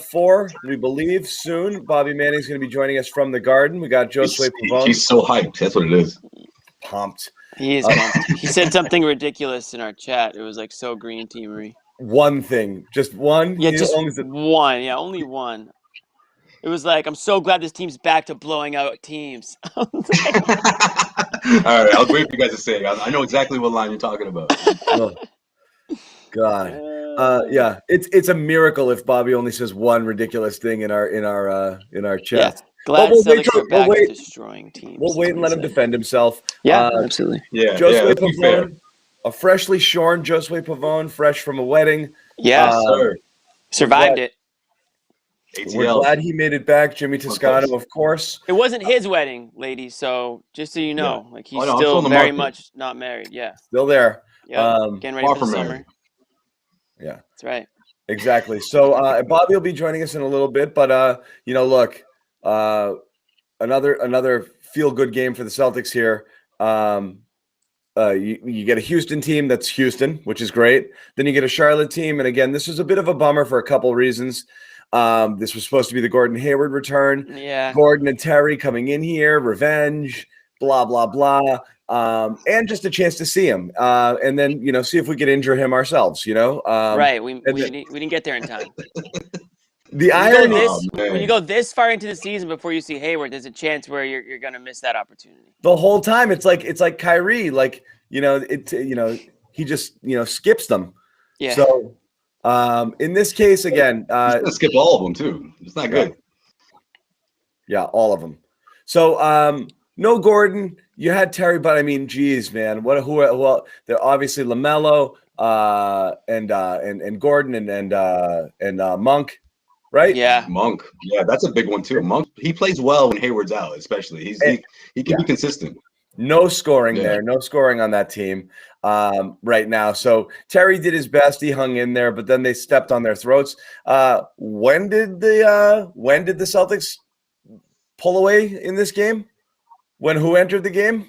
4, we believe, soon. Bobby Manning's going to be joining us from the Garden. We got Josue Pavone. He's so hyped. That's what it is. Pumped. He is pumped. He said something ridiculous in our chat. It was like so green teamery. One thing. Just one? Yeah, just one. Yeah, only one. It was like, I'm so glad this team's back to blowing out teams. All right, I'll wait for you guys to say. I know exactly what line you're talking about. Oh, God. Yeah, it's a miracle if Bobby only says one ridiculous thing in our chat. Yeah, glad Celtics are back to destroying teams. We'll wait and let him defend himself. Yeah, absolutely. Yeah, Josue Pavone, a freshly shorn Josue Pavone, fresh from a wedding. Yeah, survived it. ATL. We're glad he made it back. Jimmy Toscano, of course. It wasn't his wedding, ladies, so just so you know, like he's I'm still very much not married. Yeah. Still there. Yeah. Getting ready for the summer. Yeah. That's right. Exactly. So Bobby will be joining us in a little bit, but look, another feel-good game for the Celtics here. You get a Houston team that's Houston, which is great. Then you get a Charlotte team, and again, this was a bit of a bummer for a couple reasons. This was supposed to be the Gordon Hayward return. Yeah. Gordon and Terry coming in here, revenge, blah, blah, blah. And just a chance to see him. And then, see if we could injure him ourselves, Right. We didn't get there in time. The irony when you go this far into the season before you see Hayward, there's a chance where you're going to miss that opportunity. The whole time it's like Kyrie, he just skips them. Yeah. So in this case again, he's gonna skip all of them too. It's not good. Yeah, all of them. So no Gordon, you had Terry, but I mean, geez, man, well, they're obviously Lamelo and Gordon and Monk. Right? Yeah. Monk. Yeah, that's a big one too. Monk, he plays well when Hayward's out, especially. He can be consistent. No scoring there. No scoring on that team right now. So Terry did his best. He hung in there, but then they stepped on their throats. When did the Celtics pull away in this game? Who entered the game?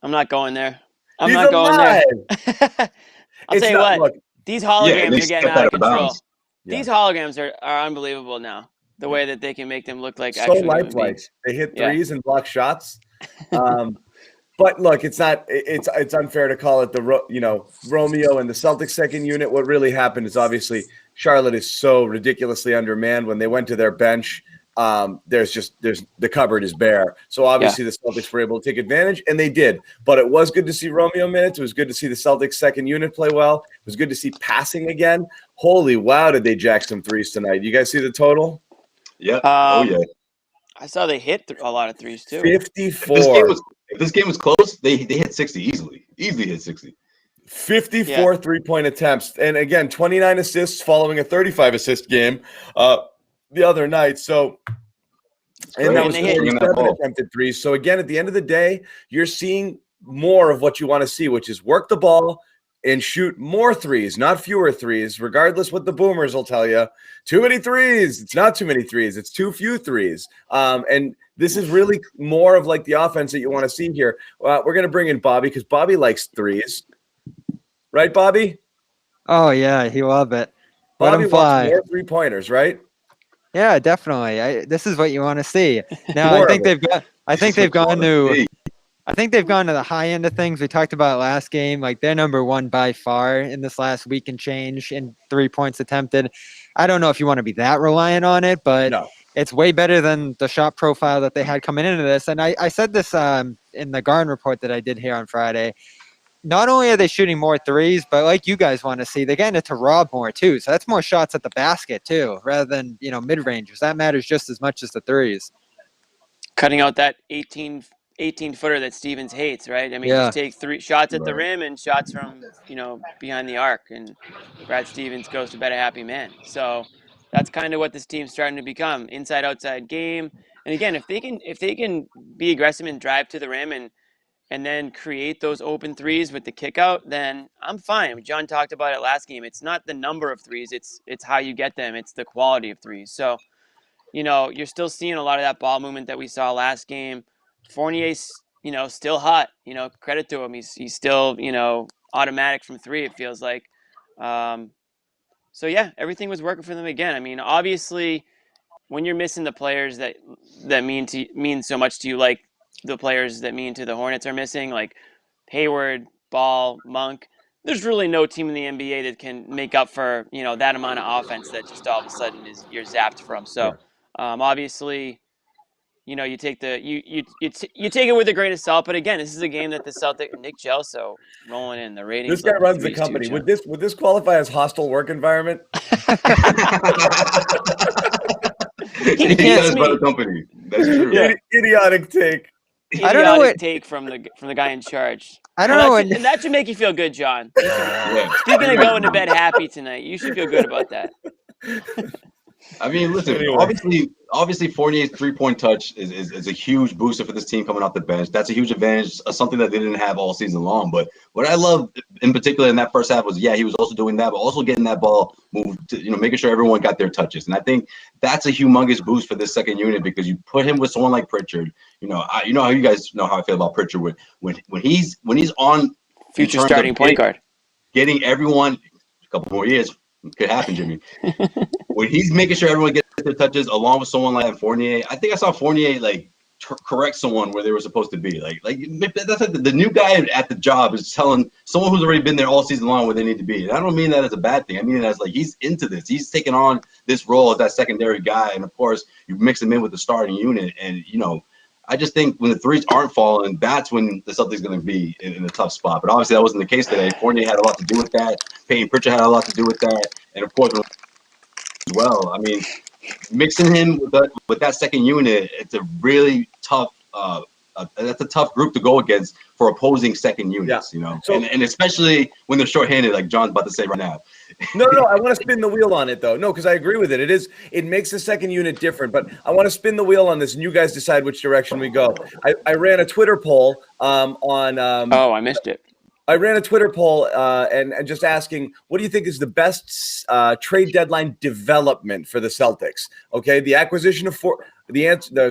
I'm not going there. I'm not going there. I'll tell you what. Look, these holograms are getting out of control. Yeah. These holograms are unbelievable now. The way that they can make them look like so actual lifelike. They hit threes and block shots. But look, it's not. It's unfair to call it Romeo and the Celtics second unit. What really happened is obviously Charlotte is so ridiculously undermanned. When they went to their bench, the cupboard is bare. So obviously the Celtics were able to take advantage, and they did. But it was good to see Romeo minutes. It was good to see the Celtics second unit play well. It was good to see passing again. Holy wow, did they jack some threes tonight? You guys see the total? Yeah. I saw they hit a lot of threes too. 54. If this game was close, they hit 60 easily. Easily hit 60. 54 3-point attempts. And again, 29 assists following a 35 assist game the other night. So, and that was 47 attempted threes. So again, at the end of the day, you're seeing more of what you want to see, which is work the ball and shoot more threes, not fewer threes, regardless what the boomers will tell you. Too many threes. It's not too many threes. It's too few threes. And this is really more of like the offense that you want to see here. We're going to bring in Bobby because Bobby likes threes. Right, Bobby? Oh, yeah. He love it. Bobby wants more three-pointers, right? Yeah, definitely. This is what you want to see. Now, I think they've gone to the high end of things. We talked about last game. Like, they're number one by far in this last week and change in 3 points attempted. I don't know if you want to be that reliant on it, but it's way better than the shot profile that they had coming into this. And I said this in the Garden report that I did here on Friday. Not only are they shooting more threes, but like you guys want to see, they're getting it to Rob more too. So that's more shots at the basket too, rather than, mid-rangers. That matters just as much as the threes. Cutting out that 18-footer that Stevens hates, right? I mean, just take 3 shots at the rim and shots from, behind the arc. And Brad Stevens goes to bed a happy man. So that's kind of what this team's starting to become. Inside-outside game. And again, if they can be aggressive and drive to the rim and then create those open threes with the kick out, then I'm fine. John talked about it last game. It's not the number of threes, it's how you get them. It's the quality of threes. So, you're still seeing a lot of that ball movement that we saw last game. Fournier's, still hot. Credit to him. He's still, automatic from 3, it feels like. So yeah, everything was working for them again. I mean, obviously, when you're missing the players that mean so much to you, like the players that mean to the Hornets are missing, like Hayward, Ball, Monk, there's really no team in the NBA that can make up for that amount of offense that just all of a sudden you're zapped from. So obviously, you take you take it with a grain of salt. But again, this is a game that the Celtics, Nick Gelso rolling in the ratings. This guy runs the company. Would this qualify as hostile work environment? He does run the company. That's true. Yeah. Idiotic take. I don't know what take from the guy in charge. I don't know, and that should make you feel good, John. Speaking of going to bed happy tonight, you should feel good about that. I mean, listen. Obviously, Fournier's 3-point touch is a huge booster for this team coming off the bench. That's a huge advantage, something that they didn't have all season long. But what I love in particular in that first half was, he was also doing that, but also getting that ball moved to, making sure everyone got their touches. And I think that's a humongous boost for this second unit because you put him with someone like Pritchard. How you guys know how I feel about Pritchard when he's on future starting point guard, getting everyone a couple more years. Could happen, Jimmy. When he's making sure everyone gets their touches, along with someone like Fournier, I think I saw Fournier correct someone where they were supposed to be. That's like the new guy at the job is telling someone who's already been there all season long where they need to be. And I don't mean that as a bad thing. I mean it as he's into this. He's taking on this role as that secondary guy, and of course you mix him in with the starting unit, and I just think when the threes aren't falling, that's when the Celtics going to be in a tough spot. But obviously that wasn't the case today. Fournier had a lot to do with that. Payton Pritchard had a lot to do with that. And of course, as well, I mean, mixing him with that second unit, it's a really tough that's a tough group to go against for opposing second units, So, and especially when they're shorthanded, like John's about to say right now. No, I want to spin the wheel on it though. No, because I agree with it. It makes the second unit different, but I want to spin the wheel on this, and you guys decide which direction we go. I ran a Twitter poll on. I missed it. I ran a Twitter poll and just asking, what do you think is the best trade deadline development for the Celtics? Okay, the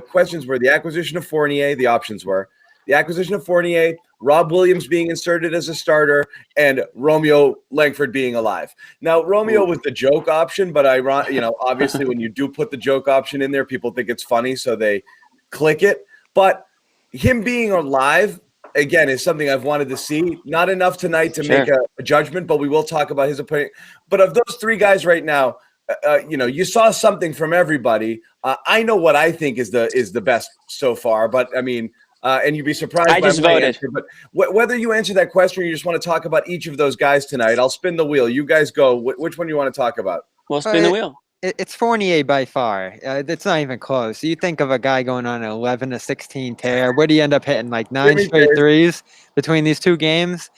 questions were the acquisition of Fournier. The options were the acquisition of Fournier, Rob Williams being inserted as a starter, and Romeo Langford being alive. Now, Romeo was the joke option, but obviously when you do put the joke option in there, people think it's funny, so they click it. But him being alive, again, is something I've wanted to see. Not enough tonight to make a judgment, but we will talk about his opinion. But of those three guys right now, you saw something from everybody. I know what I think is the best so far, but I mean, and you'd be surprised. I just voted. Answer, but whether you answer that question or you just want to talk about each of those guys tonight, I'll spin the wheel. You guys go. Which one do you want to talk about? We'll spin the wheel. It's Fournier by far. It's not even close. You think of a guy going on an 11-16 tear. What do you end up hitting? Like 9 straight threes between these two games?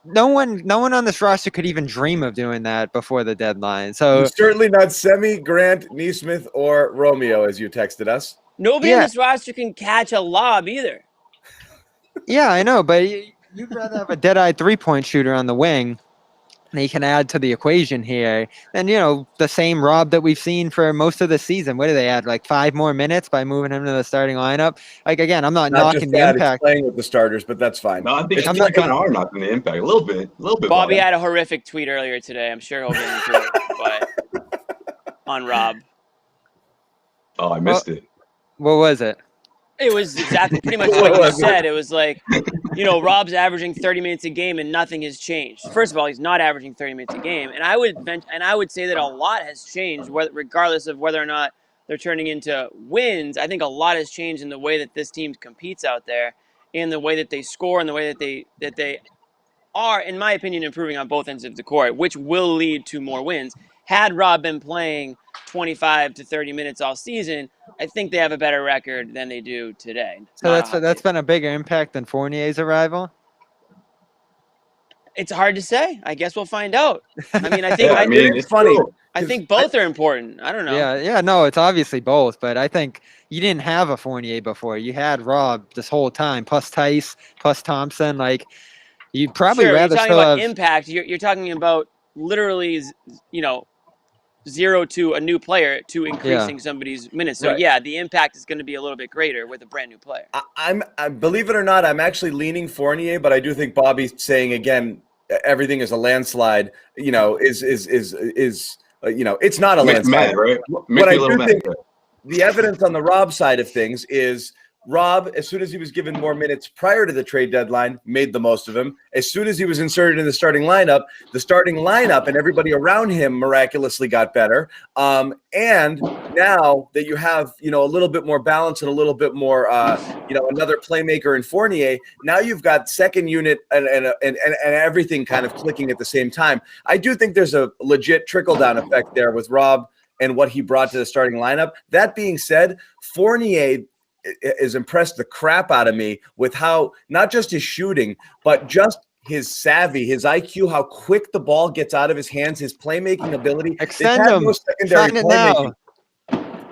No one on this roster could even dream of doing that before the deadline. So certainly not Semi, Grant, Neesmith, or Romeo, as you texted us. Nobody on this roster can catch a lob either. Yeah, I know, but you'd rather have a dead-eye three-point shooter on the wing. They can add to the equation here. And, the same Rob that we've seen for most of the season. What do they add? Like 5 more minutes by moving him to the starting lineup? Again, I'm not knocking the impact. Playing with the starters, but that's fine. No, I think kind of are knocking the impact a little bit. Bobby had a horrific tweet earlier today. I'm sure he'll get into it, but on Rob. Oh, I missed it. What was it? It was exactly pretty much what you said. It was like, Rob's averaging 30 minutes a game and nothing has changed. First of all, he's not averaging 30 minutes a game, and I would say that a lot has changed, regardless of whether or not they're turning into wins. I think a lot has changed in the way that this team competes out there, in the way that they score, and the way that they are, in my opinion, improving on both ends of the court, which will lead to more wins. Had Rob been playing 25 to 30 minutes all season, I think they have a better record than they do today. So that's been a bigger impact than Fournier's arrival? It's hard to say. I guess we'll find out. I mean, I think it's funny. I think both are important. I don't know. Yeah, no, it's obviously both, but I think you didn't have a Fournier before. You had Rob this whole time, plus Tice, plus Thompson. Like, you'd probably rather you're talking still about have impact. You're talking about literally, 0 to a new player to increasing somebody's minutes. So the impact is going to be a little bit greater with a brand new player. I believe it or not, I'm actually leaning Fournier, but I do think Bobby's saying again, everything is a landslide, you know, is you know, it's not a landslide. Mad, right? What I do think the evidence on the Rob side of things is Rob, as soon as he was given more minutes prior to the trade deadline, made the most of him. As soon as he was inserted in the starting lineup and everybody around him miraculously got better. And now that you have, you know, a little bit more balance and a little bit more, you know, another playmaker in Fournier, now you've got second unit and everything kind of clicking at the same time. I do think there's a legit trickle-down effect there with Rob and what he brought to the starting lineup. That being said, Fournier has impressed the crap out of me with how not just his shooting, but just his savvy, his IQ, how quick the ball gets out of his hands, his playmaking ability. Extend him. Sign it now.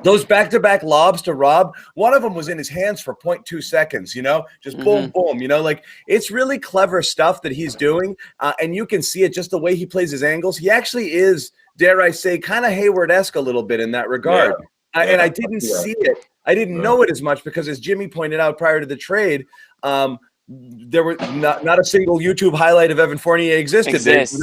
Those back-to-back lobs to Rob, one of them was in his hands for 0.2 seconds, you know, just boom, boom, you know, like it's really clever stuff that he's doing. And you can see it just the way he plays his angles. He actually is, dare I say, kind of Hayward-esque a little bit in that regard. Yeah. And I didn't see it. I didn't know it as much because, as Jimmy pointed out prior to the trade, there were not a single YouTube highlight of Evan Fournier existed.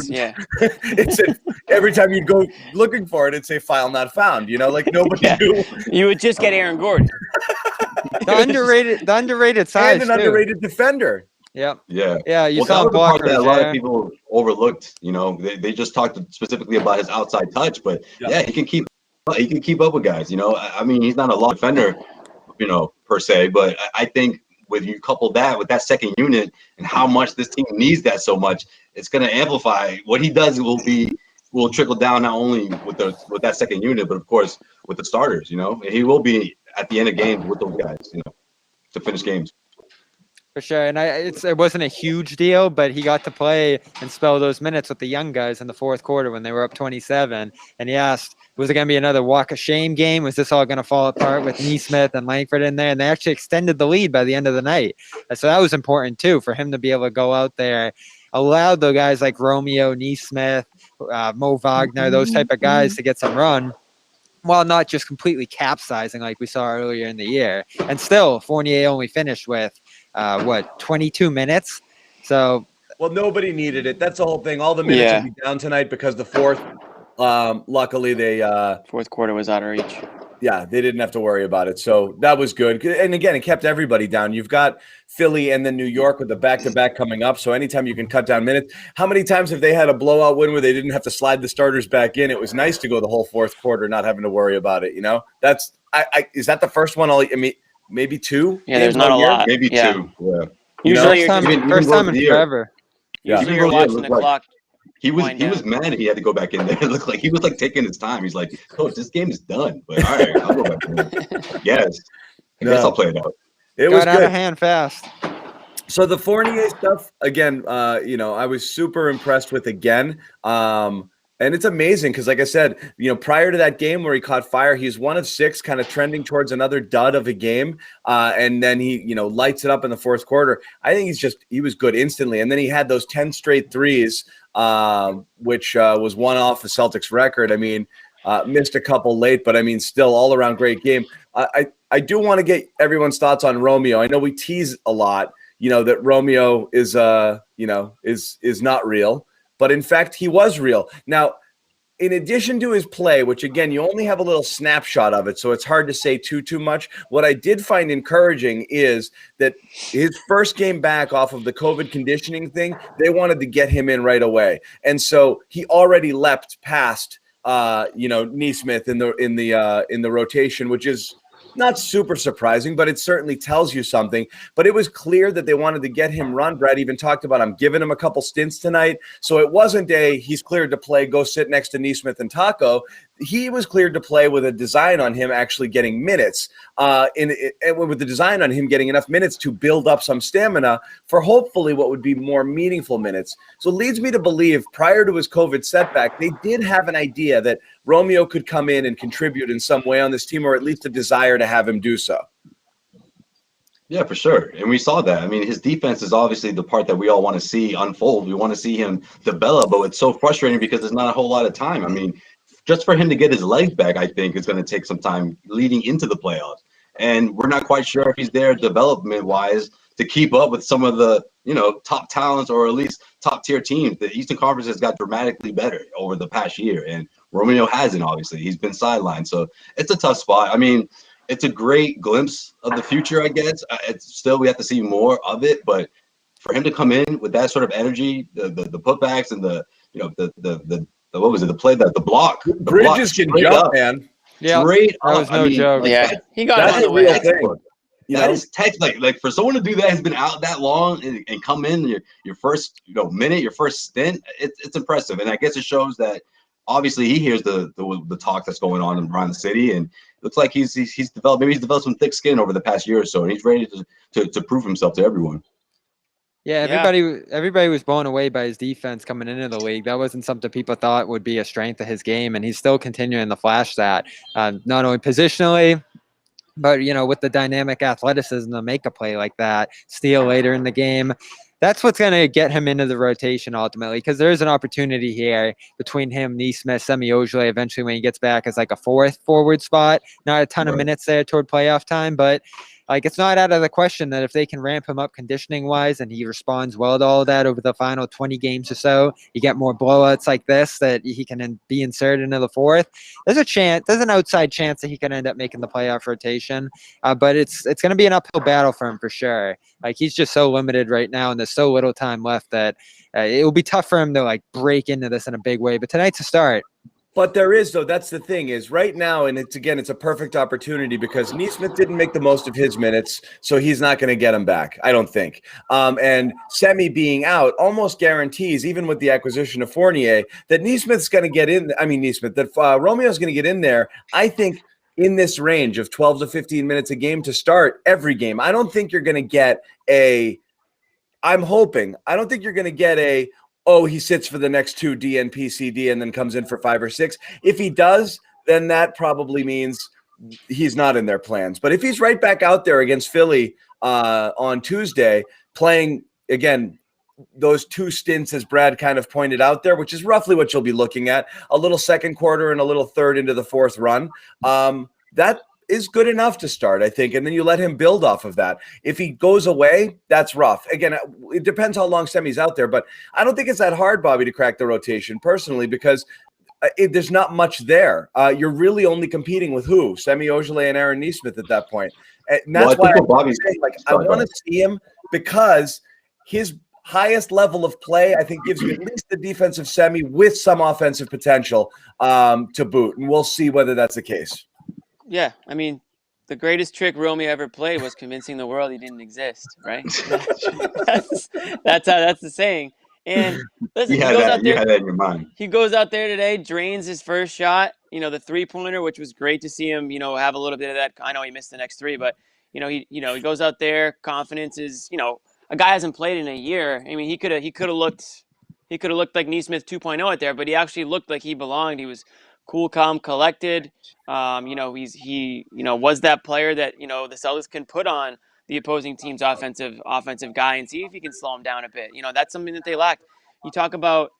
Yeah. It said every time you'd go looking for it, it'd say file not found. You know, like nobody knew. You would just get Aaron Gordon. the underrated size and an underrated defender. Yep. Yeah. You saw Walker that a lot of people overlooked. You know, they just talked specifically about his outside touch, but he can keep up with guys. You know, I mean, he's not a long defender, you know, per se, but I think when you couple that with that second unit and how much this team needs that so much, it's going to amplify what he does. Will trickle down not only with that second unit, but of course with the starters. You know, and he will be at the end of games with those guys. You know, to finish games. For sure, and it wasn't a huge deal, but he got to play and spell those minutes with the young guys in the fourth quarter when they were up 27. And he asked, was it going to be another walk of shame game? Was this all going to fall apart with Nesmith and Langford in there? And they actually extended the lead by the end of the night. And so that was important, too, for him to be able to go out there, allowed the guys like Romeo, Nesmith, Mo Wagner, those type of guys to get some run, while not just completely capsizing like we saw earlier in the year. And still, Fournier only finished with 22 minutes. So, well, nobody needed it. That's the whole thing. All the minutes would be down tonight because the fourth, luckily they fourth quarter was out of reach. Yeah, they didn't have to worry about it. So that was good. And again, it kept everybody down. You've got Philly and then New York with the back-to-back coming up. So anytime you can cut down minutes, how many times have they had a blowout win where they didn't have to slide the starters back in? It was nice to go the whole fourth quarter, not having to worry about it. You know, is that the first one? Maybe two. Yeah, there's not a lot. Maybe two. Yeah. Usually, first time in forever. Yeah. Usually you're watching the clock. He was mad he had to go back in there. It looked like he was taking his time. He's like, Coach, this game is done. But all right, I'll go back in there. Yes. I guess I'll play it out. It was out of hand fast. So the Fournier stuff, again, I was super impressed with again. And it's amazing because, like I said, prior to that game where he caught fire, he's 1 of 6, kind of trending towards another dud of a game. And then he, lights it up in the fourth quarter. I think he was good instantly. And then he had those 10 straight threes, which was one off the Celtics record. I mean, missed a couple late, but I mean, still all around great game. I do want to get everyone's thoughts on Romeo. I know we tease a lot, that Romeo is not real. But in fact, he was real. Now, in addition to his play, which again, you only have a little snapshot of it, so it's hard to say too much. What I did find encouraging is that his first game back off of the COVID conditioning thing, they wanted to get him in right away. And so he already leapt past Nesmith in the rotation, which is not super surprising, but it certainly tells you something. But it was clear that they wanted to get him run. Brad even talked about, I'm giving him a couple stints tonight. So it wasn't he's cleared to play, go sit next to Nesmith and Taco. He was cleared to play with a design on him actually getting minutes, and with the design on him getting enough minutes to build up some stamina for hopefully what would be more meaningful minutes. So it leads me to believe prior to his COVID setback, they did have an idea that Romeo could come in and contribute in some way on this team, or at least a desire to have him do so. Yeah, for sure. And we saw that. I mean, his defense is obviously the part that we all want to see unfold. We want to see him develop, but it's so frustrating because there's not a whole lot of time. I mean, just for him to get his legs back, I think is going to take some time leading into the playoffs. And we're not quite sure if he's there development-wise to keep up with some of the, top talents or at least top tier teams. The Eastern Conference has got dramatically better over the past year, and Romeo hasn't. Obviously, he's been sidelined, so it's a tough spot. I mean, it's a great glimpse of the future, I guess. It's still, we have to see more of it, but for him to come in with that sort of energy, the putbacks and the what was it? The block. Bridges can jump, man. Yeah, that was no joke. He got on the way. That is text like for someone to do that has been out that long and come in your first minute, your first stint. It's impressive, and I guess it shows that obviously he hears the talk that's going on around the city, and it looks like he's developed some thick skin over the past year or so, and he's ready to prove himself to everyone. Yeah, everybody was blown away by his defense coming into the league. That wasn't something people thought would be a strength of his game, and he's still continuing to flash that, not only positionally, but with the dynamic athleticism to make a play like that, steal later in the game. That's what's going to get him into the rotation ultimately, because there's an opportunity here between him, Nesmith, Semi Ojeleye eventually when he gets back as like a fourth forward spot. Not a ton of minutes there toward playoff time, but it's not out of the question that if they can ramp him up conditioning-wise and he responds well to all of that over the final 20 games or so, you get more blowouts like this that he can be inserted into the fourth. There's an outside chance that he can end up making the playoff rotation, but it's going to be an uphill battle for him for sure. He's just so limited right now, and there's so little time left that it will be tough for him to break into this in a big way. But tonight's a start. But there is, though, that's the thing is right now, and it's a perfect opportunity because Nesmith didn't make the most of his minutes, so he's not going to get him back, I don't think. And Semi being out almost guarantees, even with the acquisition of Fournier, that Nesmith's going to get in. That Romeo's going to get in there, I think, in this range of 12 to 15 minutes a game to start every game. I don't think you're going to get I don't think you're going to get he sits for the next two DNP-CD and then comes in for 5 or 6. If he does, then that probably means he's not in their plans. But if he's right back out there against Philly on Tuesday, playing, again, those 2 stints, as Brad kind of pointed out there, which is roughly what you'll be looking at, a little second quarter and a little third into the fourth run, that is good enough to start, I think, and then you let him build off of that. If he goes away, that's rough. Again, it depends how long Semi's out there, but I don't think it's that hard, Bobby, to crack the rotation personally because there's not much there. You're really only competing with who? Semi Ojeleye and Aaron Nesmith at that point. And that's why I want to see him because his highest level of play, I think, gives you at least the defensive Semi with some offensive potential to boot, and we'll see whether that's the case. Yeah, I mean, the greatest trick Romeo ever played was convincing the world he didn't exist, right? that's the saying. And listen, you had that in your mind. He goes out there today, drains his first shot, the 3-pointer, which was great to see him, have a little bit of that. I know he missed the next 3, but he goes out there. Confidence is, a guy hasn't played in a year. I mean, he could have looked like Nesmith 2.0 out there, but he actually looked like he belonged. He was cool, calm, collected. He was that player that the Celtics can put on the opposing team's offensive guy and see if he can slow him down a bit. That's something that they lack. You talk about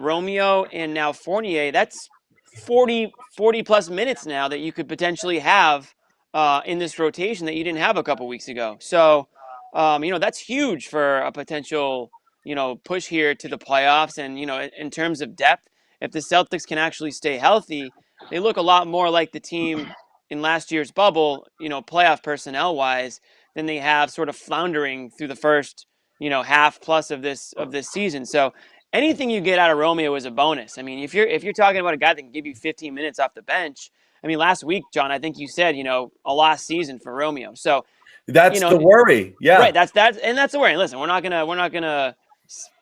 Romeo and now Fournier. That's 40 plus minutes now that you could potentially have in this rotation that you didn't have a couple weeks ago. So that's huge for a potential push here to the playoffs. And in terms of depth, if the Celtics can actually stay healthy, they look a lot more like the team in last year's bubble, playoff personnel-wise, than they have sort of floundering through the first, half plus of this season. So anything you get out of Romeo is a bonus. I mean, if you're talking about a guy that can give you 15 minutes off the bench, I mean, last week, John, I think you said, a lost season for Romeo. So that's the worry. Yeah. Right. That's the worry. Listen, we're not gonna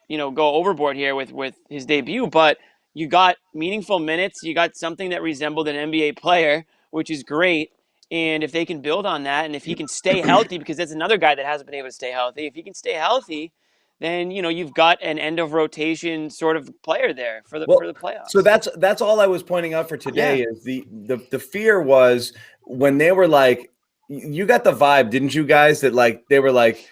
go overboard here with his debut, but you got meaningful minutes. You got something that resembled an NBA player, which is great. And if they can build on that, and if he can stay healthy, because that's another guy that hasn't been able to stay healthy. If he can stay healthy, then you've got an end of rotation sort of player there for the playoffs. So that's all I was pointing out for today. Is the fear was when they were like, you got the vibe, didn't you guys? That they were like,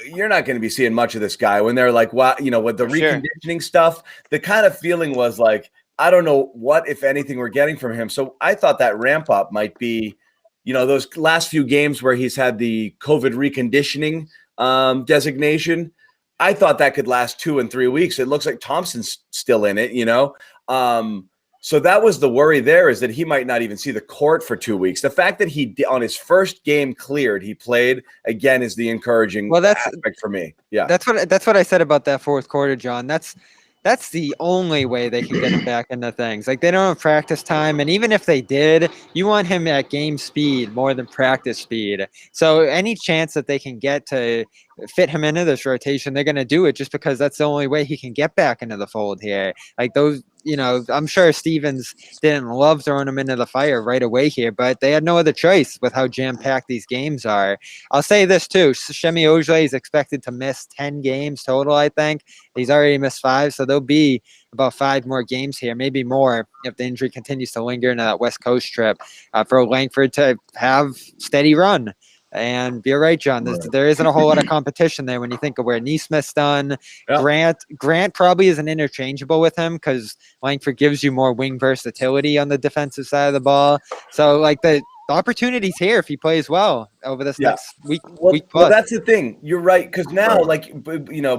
you're not going to be seeing much of this guy. When they're like, wow, with the reconditioning stuff, the kind of feeling was like, I don't know what, if anything, we're getting from him. So I thought that ramp up might be, those last few games where he's had the COVID reconditioning designation. I thought that could last 2 and 3 weeks. It looks like Thompson's still in it, So that was the worry there, is that he might not even see the court for 2 weeks. The fact that he, on his first game cleared, he played again is the encouraging aspect for me. Yeah, that's what I said about that fourth quarter, John. That's the only way they can get him back into things. Like, they don't have practice time, and even if they did, you want him at game speed more than practice speed. So any chance that they can get to fit him into this rotation, they're going to do it, just because that's the only way he can get back into the fold here. Like, those, I'm sure Stevens didn't love throwing him into the fire right away here, but they had no other choice with how jam-packed these games are. I'll say this too, Semi Ojeleye is expected to miss 10 games total, I think. He's already missed 5, so there'll be about 5 more games here, maybe more, if the injury continues to linger into that West Coast trip, for Langford to have steady run. And you're right, John. There isn't a whole lot of competition there when you think of where Neesmith's done. Yeah. Grant probably isn't interchangeable with him, because Langford gives you more wing versatility on the defensive side of the ball. So, like, the opportunity's here if he plays well over this next week. Well, that's the thing. You're right, because now,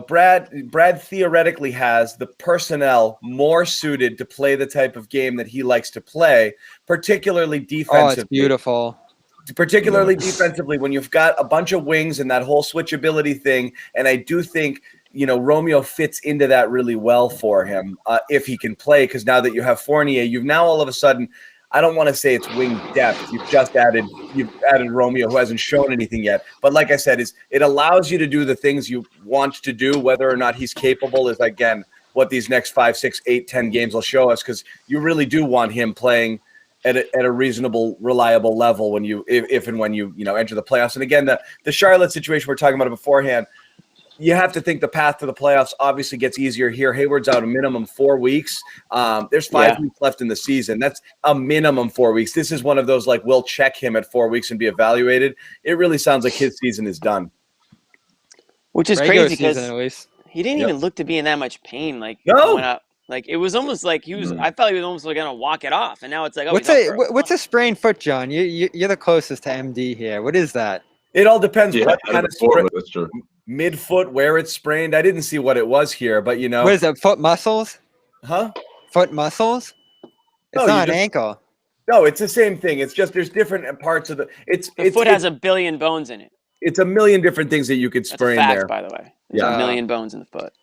Brad theoretically has the personnel more suited to play the type of game that he likes to play, particularly defensively. Oh, it's beautiful. Particularly defensively, when you've got a bunch of wings and that whole switchability thing. And I do think, Romeo fits into that really well for him if he can play, because now that you have Fournier, you've now all of a sudden, I don't want to say it's wing depth. You've added Romeo, who hasn't shown anything yet. But like I said, it allows you to do the things you want to do. Whether or not he's capable is, again, what these next 5, 6, 8, 10 games will show us, because you really do want him playing at a reasonable, reliable level when if and when you enter the playoffs. And again, the Charlotte situation we're talking about it beforehand, you have to think the path to the playoffs obviously gets easier here. Hayward's out a minimum 4 weeks. There's 5 weeks left in the season. That's a minimum 4 weeks. This is one of those, like, we'll check him at 4 weeks and be evaluated. It really sounds like his season is done. Which is crazy, because he didn't even look to be in that much pain. Like, going up. Like, it was almost like he was. I felt he was almost like gonna walk it off, and now it's like, what's a sprained foot, John? You're the closest to MD here. What is that? It all depends what kind of mid-foot, where it's sprained. I didn't see what it was here, but what is it? Foot muscles? Huh? Foot muscles? It's not an ankle. No, it's the same thing. It's just there's different parts of the. The foot has a billion bones in it. It's a million different things that you could sprain there. By the way, there's a million bones in the foot.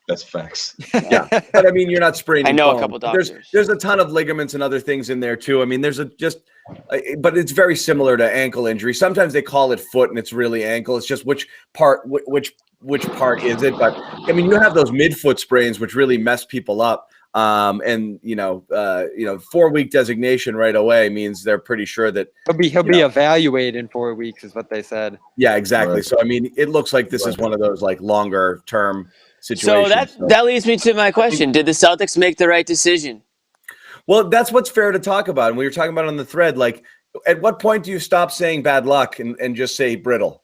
That's facts. Yeah, but I mean, you're not spraining. I know bone. A couple doctors. There's a ton of ligaments and other things in there too. I mean, but it's very similar to ankle injury. Sometimes they call it foot, and it's really ankle. It's just which part is it? But I mean, you have those midfoot sprains, which really mess people up. And 4 week designation right away means they're pretty sure that he'll be evaluated in 4 weeks, is what they said. Yeah, exactly. Right. So I mean, it looks like this is one of those, like, longer term situations. So that leads me to my question: did the Celtics make the right decision? Well, that's what's fair to talk about. And we were talking about on the thread, like, at what point do you stop saying bad luck and just say brittle?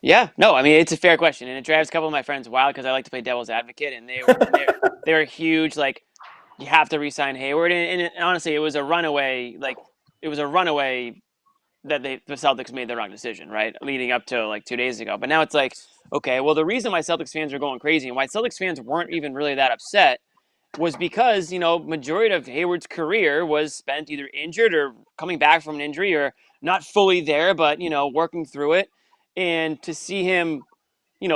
Yeah, no, I mean, it's a fair question, and it drives a couple of my friends wild, because I like to play devil's advocate, and they were huge. Like, you have to re-sign Hayward, and honestly, it was a runaway. Like, it was a runaway that the Celtics made the wrong decision, right, leading up to like 2 days ago. But now it's like, okay, well, the reason why Celtics fans are going crazy and why Celtics fans weren't even really that upset was because, majority of Hayward's career was spent either injured or coming back from an injury, or not fully there, but, working through it. And to see him,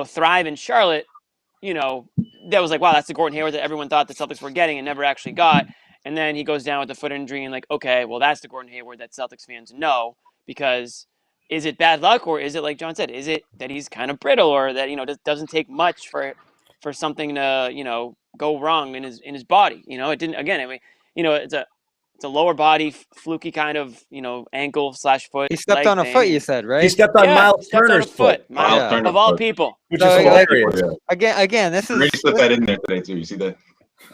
thrive in Charlotte, that was like, wow, that's the Gordon Hayward that everyone thought the Celtics were getting and never actually got. And then he goes down with the foot injury, and like, okay, well, that's the Gordon Hayward that Celtics fans know, because is it bad luck, or is it, like John said, is it that he's kind of brittle, or that, doesn't take much for something to, go wrong in his body? It didn't, again, I mean, it's a lower body fluky kind of, ankle / foot. He stepped on a foot, you said, right? He stepped on Miles Turner's foot. Of all people. Which is hilarious. Again, this is... Really slipped that in there today, too. You see that?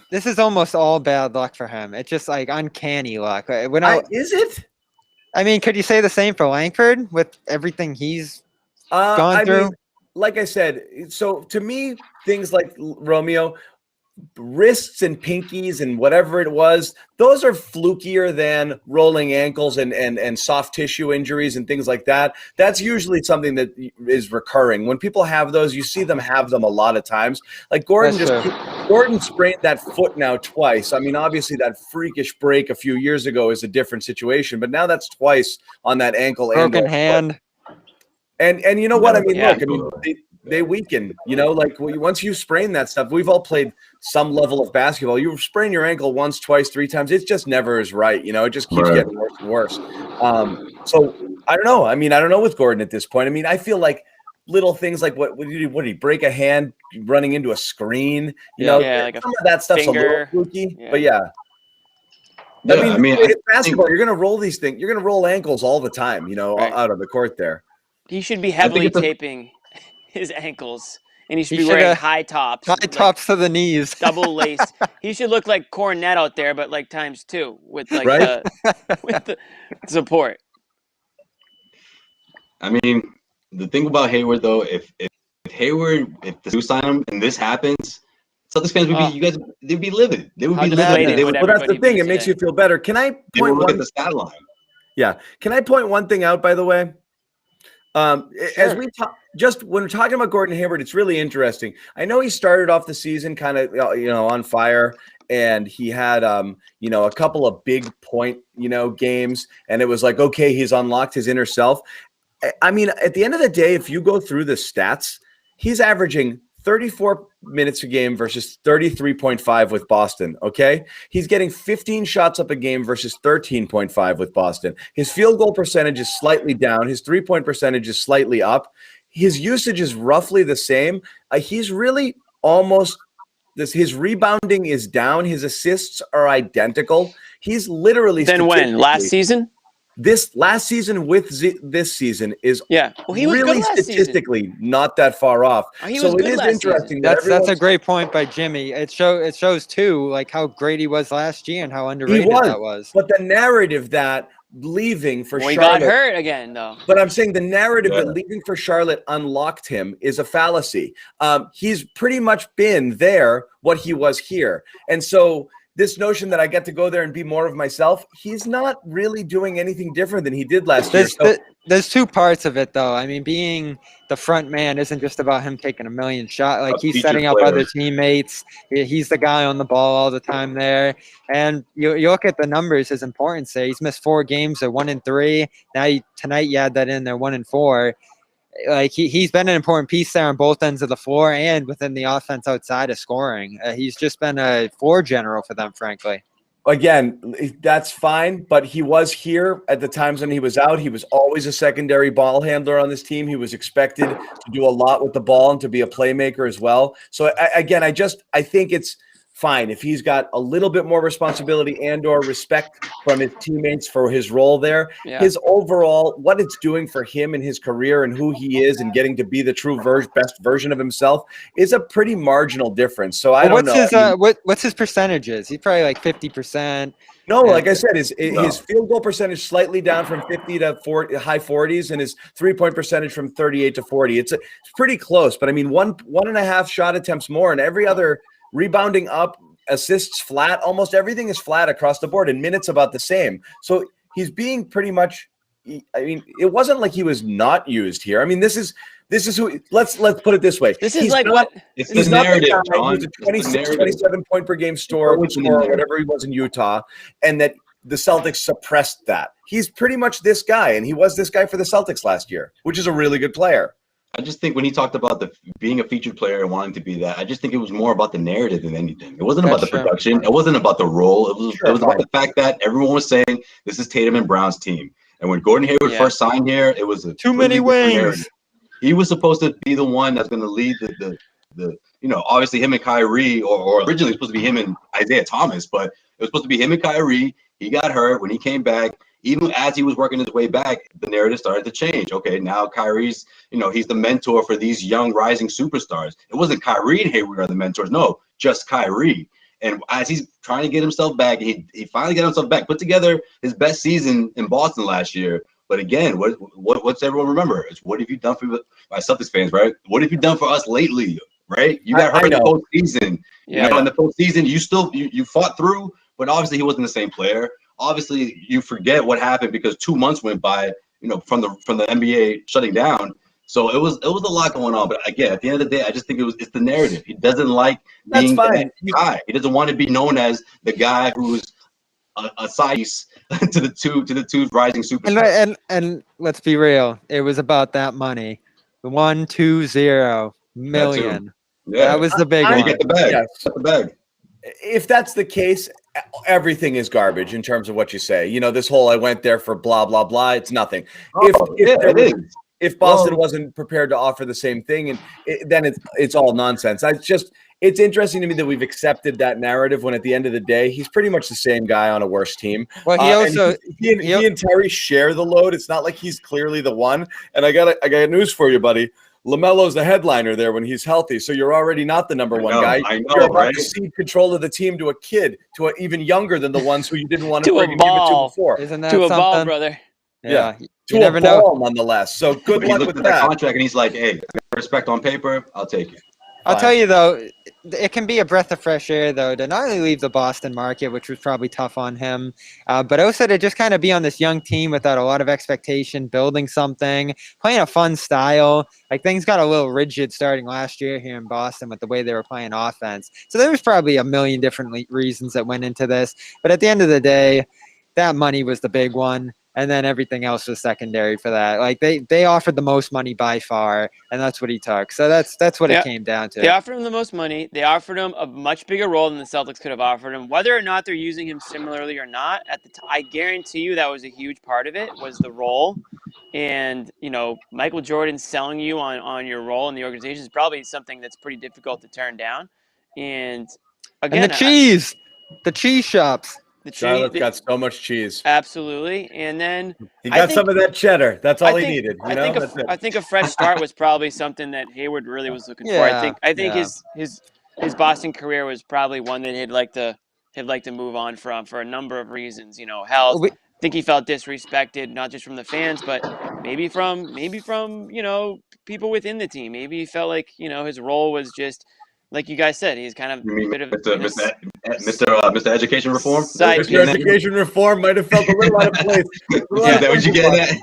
This is almost all bad luck for him. It's just, like, uncanny luck. Is it? I mean, could you say the same for Langford with everything he's gone through? Like I said, so to me, things like Romeo, wrists and pinkies and whatever it was, those are flukier than rolling ankles and soft tissue injuries and things like that. That's usually something that is recurring. When people have those, you see them have them a lot of times. Like Gordon sprained that foot now twice. I mean, obviously that freakish break a few years ago is a different situation, but now that's twice on that ankle. Broken hand. And you know what? I mean, look, I mean, they weaken, you know, like once you sprain that stuff, we've all played some level of basketball. You sprain your ankle once, twice, 3 times. It's just never is right. You know, it just keeps getting worse and worse. So I don't know. I mean, I don't know with Gordon at this point. I mean, I feel like little things like what did he break a hand running into a screen? You know, like some of that stuff's finger. a little fluky, but I mean, it's basketball. You're going to roll these things. You're going to roll ankles all the time, you know, out of the court there. He should be heavily taping his ankles, and he should be wearing high tops. High tops to the knees. Double lace. He should look like Cornet out there, but like times 2 with like with the support. I mean, the thing about Hayward though, if the Celtics sign him and this happens, Celtics fans would be they'd be livid. They would be livid. Well, that's the thing. It makes you feel better. Can I point look at the stat line? Yeah. Can I point one thing out, by the way? As we talk, just when we're talking about Gordon Hayward, it's really interesting. I know he started off the season kind of, you know, on fire, and he had, you know, a couple of big point, you know, games, and it was like, okay, he's unlocked his inner self. I mean, at the end of the day, if you go through the stats, he's averaging 34 minutes a game versus 33.5 with Boston, okay? He's getting 15 shots up a game versus 13.5 with Boston. His field goal percentage is slightly down. His three-point percentage is slightly up. His usage is roughly the same. He's really almost – his rebounding is down. His assists are identical. He's literally – Then when? Last season? This last season with this season is well, he was really good last statistically season. Not that far off. So it is interesting. That's a great point by Jimmy. It shows too, like how great he was last year and how underrated that was. But the narrative that leaving for Charlotte, he got hurt again though. But I'm saying the narrative that leaving for Charlotte unlocked him is a fallacy. He's pretty much been there what he was here, and so. This notion that I get to go there and be more of myself, he's not really doing anything different than he did last year. There's 2 parts of it, though. I mean, being the front man isn't just about him taking a million shots. Like, he's setting up other teammates. He's the guy on the ball all the time there. And you look at the numbers, his importance there. He's missed 4 games. They're 1-3. Now, tonight you add that in. They're 1-4. Like he's been an important piece there on both ends of the floor and within the offense outside of scoring. He's just been a floor general for them, frankly. Again, that's fine, but he was here at the times when he was out. He was always a secondary ball handler on this team. He was expected to do a lot with the ball and to be a playmaker as well. So I think it's fine if he's got a little bit more responsibility and or respect from his teammates for his role there. His overall, what it's doing for him and his career and who he is and getting to be the true best version of himself is a pretty marginal differse. So I don't know. What's his percentages? He's probably like 50%. No, like I said, his field goal percentage slightly down from 50 to 40, high 40s, and his 3-point percentage from 38 to 40. It's pretty close, but I mean, one and a half shot attempts more, and every other rebounding up, assists flat, almost everything is flat across the board, and minutes about the same. So he's being pretty much. I mean, it wasn't like he was not used here. I mean, this is who. Let's put it this way. This is like what it's the narrative, John. He's a 26, 27 point per game scorer, whatever he was in Utah, and that the Celtics suppressed that. He's pretty much this guy, and he was this guy for the Celtics last year, which is a really good player. I just think when he talked about being a featured player and wanting to be that, I just think it was more about the narrative than anything. It wasn't about the production. It wasn't about the role. It was about the fact that everyone was saying this is Tatum and Brown's team. And when Gordon Hayward first signed here, it was too many wings. He was supposed to be the one that's going to lead the obviously him and Kyrie, or originally it was supposed to be him and Isaiah Thomas, but it was supposed to be him and Kyrie. He got hurt when he came back. Even as he was working his way back, the narrative started to change. Okay, now Kyrie's, he's the mentor for these young rising superstars. It wasn't Kyrie and Hayward are the mentors. No, just Kyrie. And as he's trying to get himself back, he finally got himself back, put together his best season in Boston last year. But again, what's everyone remember? It's what have you done for my Celtics fans, right? What have you done for us lately? right? You got hurt in the postseason. Yeah. In the postseason, you fought through, but obviously he wasn't the same player. Obviously, you forget what happened because 2 months went by, from the NBA shutting down. So it was a lot going on. But again, at the end of the day, I just think it's the narrative. He doesn't like being that guy. He doesn't want to be known as the guy who's a size to the two rising superstars. And let's be real, it was about that money, the 120 million. That was the big one. You get the bag. Yes. Get the bag. If that's the case, everything is garbage in terms of what you say. This whole I went there for blah blah blah. It's nothing. If Boston wasn't prepared to offer the same thing, then it's all nonsense. It's interesting to me that we've accepted that narrative when at the end of the day, he's pretty much the same guy on a worse team. Well, he and Terry share the load. It's not like he's clearly the one. And I got news for you, buddy. LaMelo's the headliner there when he's healthy, so you're already not the number one guy. You're about to cede control of the team to a kid, even younger than the ones who you didn't want to to a ball before. Isn't that to a something? Ball, brother. Yeah. You never know. Nonetheless. So good luck with that contract, and he's like, "Hey, respect on paper, I'll take it." I'll tell you though, it can be a breath of fresh air though to not only leave the Boston market, which was probably tough on him, but also to just kind of be on this young team without a lot of expectation, building something, playing a fun style. Like things got a little rigid starting last year here in Boston with the way they were playing offense. So there was probably a million different reasons that went into this, but at the end of the day, that money was the big one. And then everything else was secondary for that. Like they offered the most money by far, and that's what he took. So that's what it came down to. They offered him the most money. They offered him a much bigger role than the Celtics could have offered him. Whether or not they're using him similarly or not, I guarantee you that was a huge part of it, was the role. And, Michael Jordan selling you on your role in the organization is probably something that's pretty difficult to turn down. And again, the cheese shops. Charlotte's got so much cheese. Absolutely. And then he got some of that cheddar. That's all he needed. I think a fresh start was probably something that Hayward really was looking for. I think his Boston career was probably one that he'd like to move on from for a number of reasons. Health. I think he felt disrespected, not just from the fans, but maybe from people within the team. Maybe he felt like his role was just, like you guys said, he's kind of a bit of Mr. Education Reform. Mr. Education Reform might have felt a little out of place. Is that what you get at?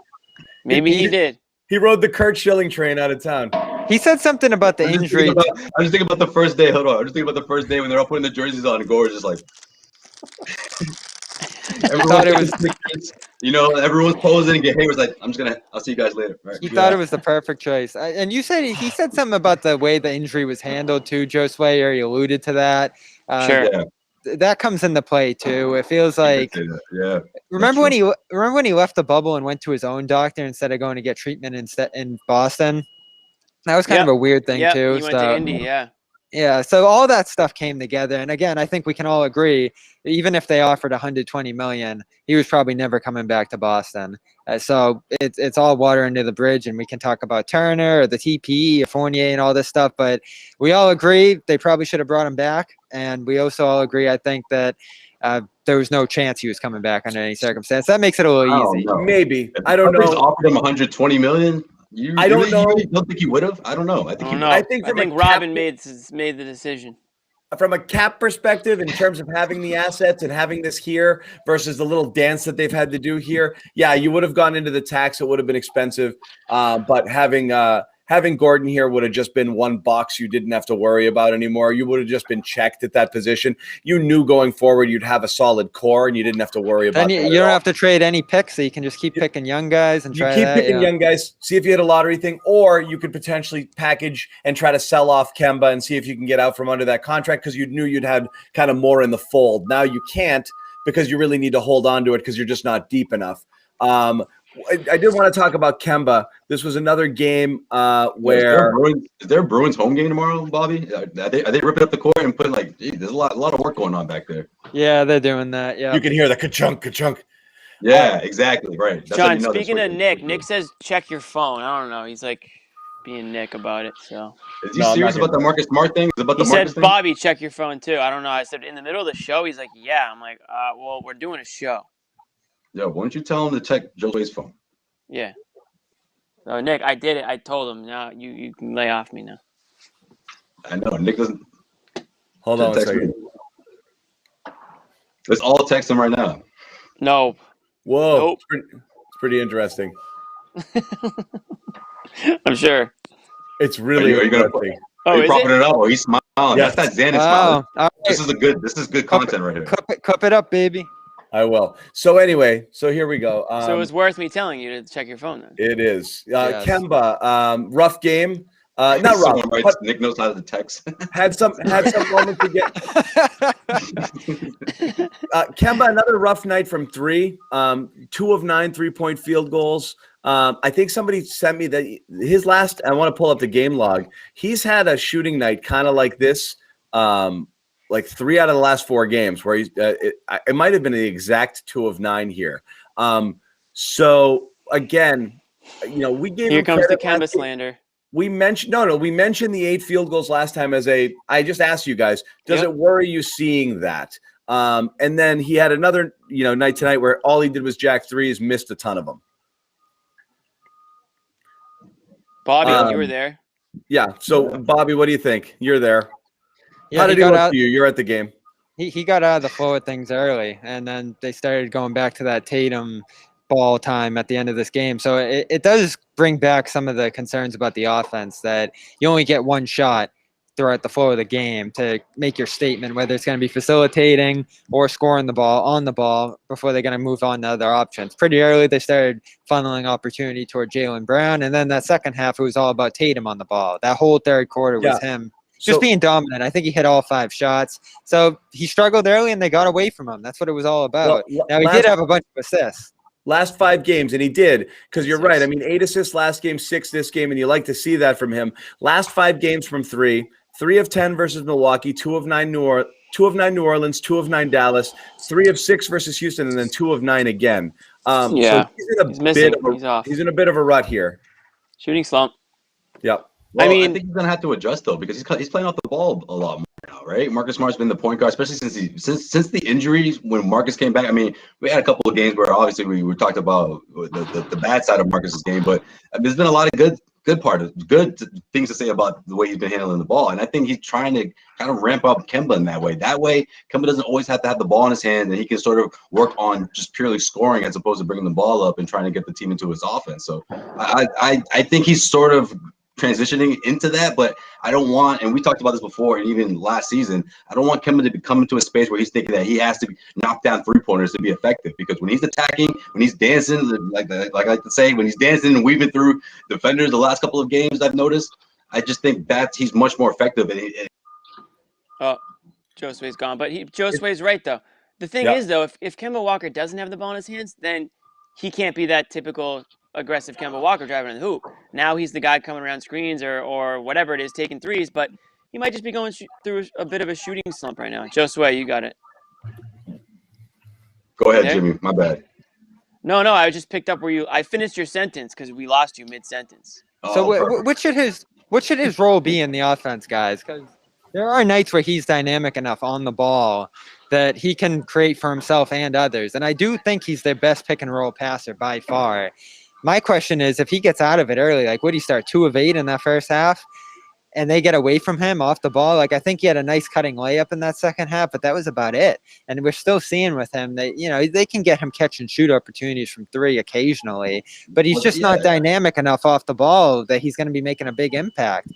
Maybe he did. He rode the Kurt Schilling train out of town. He said something about the injury. I'm just thinking about the first day. Hold on. I'm just thinking about the first day when they're all putting the jerseys on, and Gore's just like. Everyone's posing, and Hayward's like, I'll see you guys later. Right. He thought it was the perfect choice. And you said he said something about the way the injury was handled too, Joe Swayer. He alluded to that. Sure. Yeah. That comes into play too. It feels like Remember when he left the bubble and went to his own doctor instead of going to get treatment in Boston? That was kind of a weird thing too. He went to Indy, Yeah, so all that stuff came together, and again, I think we can all agree, even if they offered $120 million, he was probably never coming back to Boston. So it's all water under the bridge, and we can talk about Turner or the TPE or Fournier and all this stuff, but we all agree they probably should have brought him back, and we also all agree, I think, that there was no chance he was coming back under any circumstance. That makes it a little easy. Maybe. I don't know. Offered him $120 million. I don't know. You don't think he would have? I don't know. I think Robin made the decision. From a cap perspective, in terms of having the assets and having this here versus the little dance that they've had to do here, you would have gone into the tax. It would have been expensive, but having Gordon here would have just been one box you didn't have to worry about anymore. You would have just been checked at that position. You knew going forward you'd have a solid core, and you didn't have to worry about it. You don't have to trade any picks, so you can just keep picking young guys and try that. Keep picking young guys, see if you hit a lottery thing, or you could potentially package and try to sell off Kemba and see if you can get out from under that contract because you knew you'd had kind of more in the fold. Now you can't because you really need to hold on to it because you're just not deep enough. I did want to talk about Kemba. This was another game where is there a Bruins home game tomorrow, Bobby? Are they ripping up the court and putting there's a lot of work going on back there. Yeah, they're doing that. Yeah, you can hear the ka-chunk, ka-chunk. Yeah, exactly right. That's John, speaking of Nick says check your phone. I don't know. He's like being Nick about it. So is he serious about the Marcus Smart thing? He said, Bobby, check your phone too. I don't know. I said in the middle of the show. He's like, yeah. I'm like, well, we're doing a show. Yeah, why don't you tell him to check Joe's phone? Yeah. So Nick, I did it. I told him. Now you can lay off me now. I know. Nick doesn't. Hold on a second. Let's all text him right now. No. Whoa. Nope. It's pretty interesting. I'm sure. It's really interesting. Are you propping it up? Oh, he's smiling. Yes. That's not Xanax smiling. Right. This is good content right here. Cup it up, baby. I will. So anyway, here we go. So it was worth me telling you to check your phone then. It is. Yes. Kemba, rough game. Not rough. Writes, Nick knows how to text. had some moments to get. Kemba, another rough night from three. 2 of 9 3-point field goals. I think somebody sent me that his last. I want to pull up the game log. He's had a shooting night kind of like this. Like 3 out of the last 4 games where he's it might have been the exact 2 of 9 here. So again, we gave here comes the Kemba slander. We mentioned we mentioned the 8 field goals last time as I just asked you guys, does it worry you seeing that? And then he had another night tonight where all he did was jack threes, missed a ton of them. Bobby, you were there. Yeah. So Bobby, what do you think? You're there. Yeah, how did he look to you? You're at the game. He got out of the flow of things early, and then they started going back to that Tatum ball time at the end of this game. So it does bring back some of the concerns about the offense that you only get one shot throughout the flow of the game to make your statement, whether it's going to be facilitating or scoring the ball on the ball before they're going to move on to other options. Pretty early, they started funneling opportunity toward Jaylen Brown, and then that second half, it was all about Tatum on the ball. That whole third quarter was him just being dominant. I think he hit all 5 shots. So he struggled early, and they got away from him. That's what it was all about. Now, he did have a bunch of assists. Last 5 games, and he did, because you're right. I mean, 8 assists last game, 6 this game, and you like to see that from him. Last 5 games from 3, 3 of 10 versus Milwaukee, 2 of 9 New Orleans, 2 of 9 Dallas, 3 of 6 versus Houston, and then 2 of 9 again. So he's in a bit of a rut here. Shooting slump. Yep. Well, I think he's gonna have to adjust though, because he's playing off the ball a lot more now, right? Marcus Smart's been the point guard, especially since the injuries when Marcus came back. I mean, we had a couple of games where obviously we talked about the bad side of Marcus's game, but there's been a lot of good things to say about the way he's been handling the ball, and I think he's trying to kind of ramp up Kemba in that way. That way, Kemba doesn't always have to have the ball in his hand, and he can sort of work on just purely scoring as opposed to bringing the ball up and trying to get the team into his offense. So I think he's sort of transitioning into that, but I don't want, and we talked about this before, and even last season, I don't want Kemba to come into a space where he's thinking that he has to knock down 3-pointers to be effective, because when he's attacking, when he's dancing, like I like to say, when he's dancing and weaving through defenders the last couple of games, I've noticed, I just think that he's much more effective. Joe Sway's gone, but Joe Sway's right though. The thing is though, if Kemba Walker doesn't have the ball in his hands, then he can't be that typical aggressive Kemba Walker driving in the hoop. Now he's the guy coming around screens or whatever it is, taking threes, but he might just be going through a bit of a shooting slump right now. Joe Sway, you got it. Go ahead, Jimmy. My bad. No, I just picked up I finished your sentence because we lost you mid-sentence. So what should his role be in the offense, guys? Because there are nights where he's dynamic enough on the ball that he can create for himself and others. And I do think he's their best pick-and-roll passer by far. My question is, if he gets out of it early, like would he start 2 of 8 in that first half and they get away from him off the ball? Like I think he had a nice cutting layup in that second half, but that was about it. And we're still seeing with him that, they can get him catch and shoot opportunities from 3 occasionally, but he's just not dynamic enough off the ball that he's going to be making a big impact.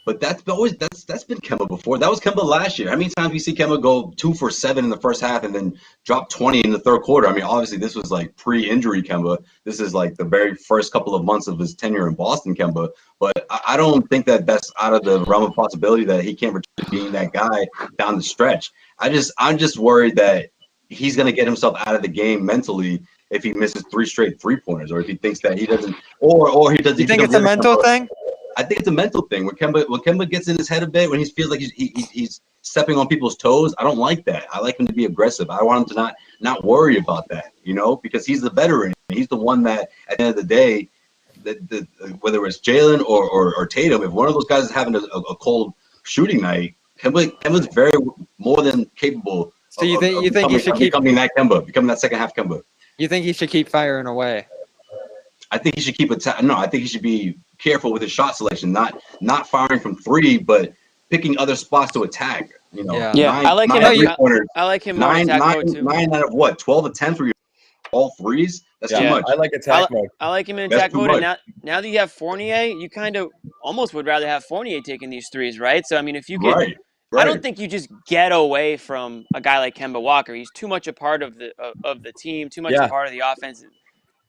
But that's been Kemba before. That was Kemba last year. How many times we see Kemba go 2 for 7 in the first half and then drop 20 in the third quarter? I mean, obviously this was like pre-injury Kemba. This is like the very first couple of months of his tenure in Boston Kemba. But I don't think that that's out of the realm of possibility that he can't return to being that guy down the stretch. I'm just worried that he's going to get himself out of the game mentally if he misses 3 straight 3-pointers, or if he thinks that he doesn't, or he doesn't. You think it's a mental thing? I think it's a mental thing. When Kemba gets in his head a bit, when he feels like he's stepping on people's toes, I don't like that. I like him to be aggressive. I want him to not worry about that, because he's the veteran. He's the one that, at the end of the day, whether it's Jaylen or Tatum, if one of those guys is having a cold shooting night, Kemba's very more than capable. So you think he should keep becoming that second half Kemba? You think he should keep firing away? I think he should keep I think he should be careful with his shot selection, not firing from 3, but picking other spots to attack. I like him. I like him more attack mode too. 9 out of what? 12 attempts where you all threes. That's too much. I like attack mode. I like him in attack mode. And now that you have Fournier, you kind of almost would rather have Fournier taking these threes, right? So I mean, if you could, right. I don't think you just get away from a guy like Kemba Walker. He's too much a part of the team, too much a part of the offense.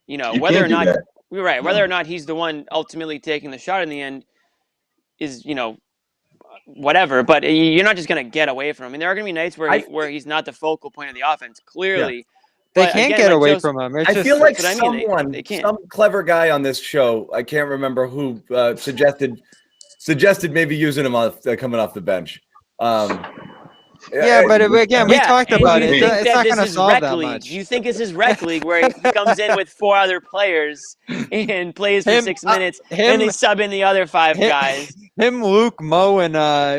Whether or not whether or not he's the one ultimately taking the shot in the end is whatever. But you're not just going to get away from him. I mean, there are going to be nights where he's not the focal point of the offense. Clearly. Yeah. They can't get away from him. I feel like some clever guy on this show, I can't remember who, suggested maybe using him coming off the bench. But again, we talked about it. It's not going to solve that much. You think this is rec league where he comes in with 4 other players and plays for 6 minutes, and they sub in the other 5 guys? Luke, Mo, and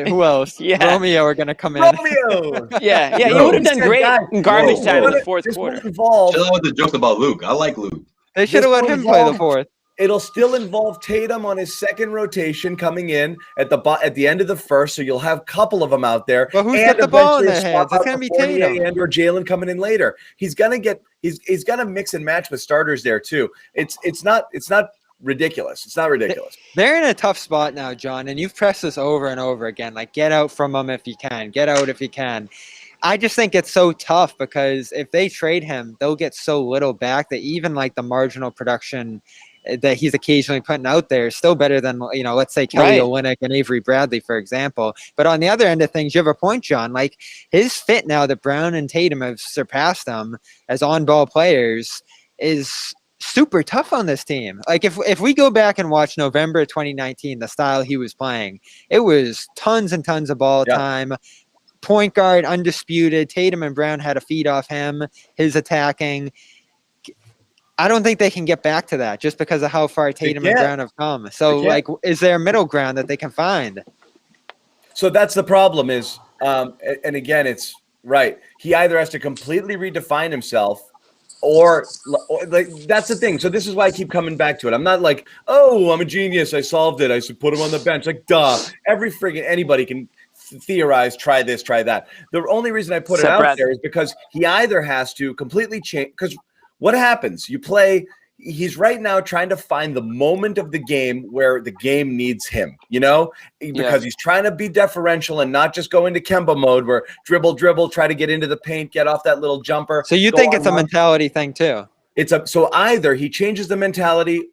who else? Romeo are going to come in. Romeo! He would have done great in garbage time in the fourth quarter. Chill out with the joke about Luke. I like Luke. They should have let him play the fourth. It'll still involve Tatum on his second rotation coming in at the end of the first, so you'll have a couple of them out there. But who's got the ball in their hands? It's going to be Tatum and or Jaylen coming in later. He's going to mix and match with starters there too. It's not ridiculous. It's not ridiculous. They're in a tough spot now, John, and you've pressed this over and over again. Like, get out from them if you can. Get out if you can. I just think it's so tough because if they trade him, they'll get so little back that even like the marginal production that he's occasionally putting out there is still better than, let's say Kelly Olynyk and Avery Bradley, for example. But on the other end of things, you have a point, John. Like, his fit now that Brown and Tatum have surpassed them as on-ball players is super tough on this team. Like, if we go back and watch November 2019, the style he was playing, it was tons and tons of ball time. Point guard, undisputed. Tatum and Brown had a feed off him, his attacking. I don't think they can get back to that just because of how far Tatum and Brown have come. So, is there a middle ground that they can find? So that's the problem is, and again, it's right. He either has to completely redefine himself or like, that's the thing. So this is why I keep coming back to it. I'm not like, oh, I'm a genius. I solved it. I should put him on the bench. Like, duh. Anybody can theorize, try this, try that. The only reason I put it out there is because he either has to completely change, because what happens? You play, he's right now trying to find the moment of the game where the game needs him, because he's trying to be deferential and not just go into Kemba mode where dribble, try to get into the paint, get off that little jumper. So you think it's a mentality thing too? So either he changes the mentality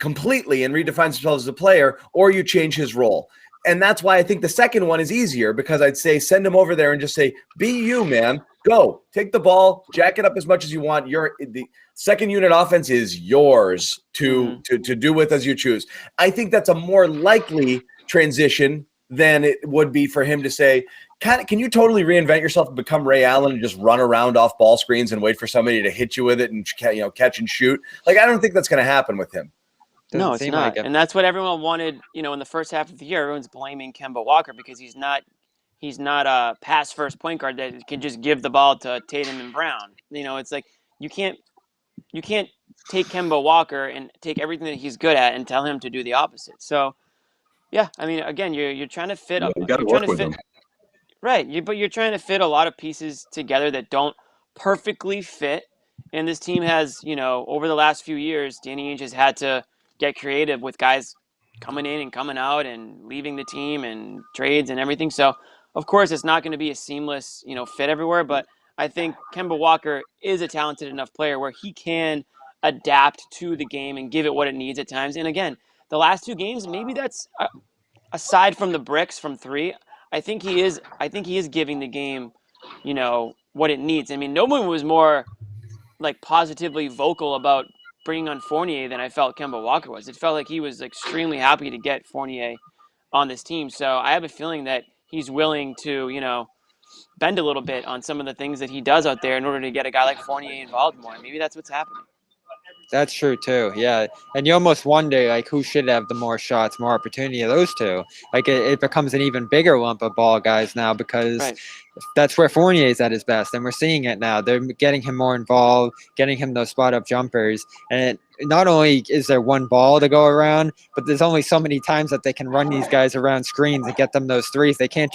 completely and redefines himself as a player, or you change his role. And that's why I think the second one is easier, because I'd say send him over there and just say, be you, man. Go. Take the ball, jack it up as much as you want. The second unit offense is yours to do with as you choose. I think that's a more likely transition than it would be for him to say, can you totally reinvent yourself and become Ray Allen and just run around off ball screens and wait for somebody to hit you with it and catch and shoot? Like, I don't think that's going to happen with him. No, it's not. And that's what everyone wanted, in the first half of the year. Everyone's blaming Kemba Walker because he's not a pass first point guard that can just give the ball to Tatum and Brown. It's like you can't take Kemba Walker and take everything that he's good at and tell him to do the opposite. So, I mean, again, you're trying to fit up. You got to work with him. Right, but you're trying to fit a lot of pieces together that don't perfectly fit. And this team has, over the last few years, Danny Ainge has had to get creative with guys coming in and coming out and leaving the team and trades and everything. So, of course, it's not going to be a seamless, fit everywhere. But I think Kemba Walker is a talented enough player where he can adapt to the game and give it what it needs at times. And again, the last 2 games, maybe that's aside from the bricks from 3. I think he is giving the game, what it needs. I mean, no one was more like positively vocal about bringing on Fournier than I felt Kemba Walker was. It felt like he was extremely happy to get Fournier on this team. So I have a feeling that he's willing to, bend a little bit on some of the things that he does out there in order to get a guy like Fournier involved more. Maybe that's what's happening. That's true too. Yeah. And you almost wonder like who should have the more shots, more opportunity of those two. Like it becomes an even bigger lump of ball guys now because that's where Fournier is at his best, and we're seeing it now. They're getting him more involved, getting him those spot-up jumpers, and not only is there one ball to go around, but there's only so many times that they can run these guys around screens and get them those threes. They can't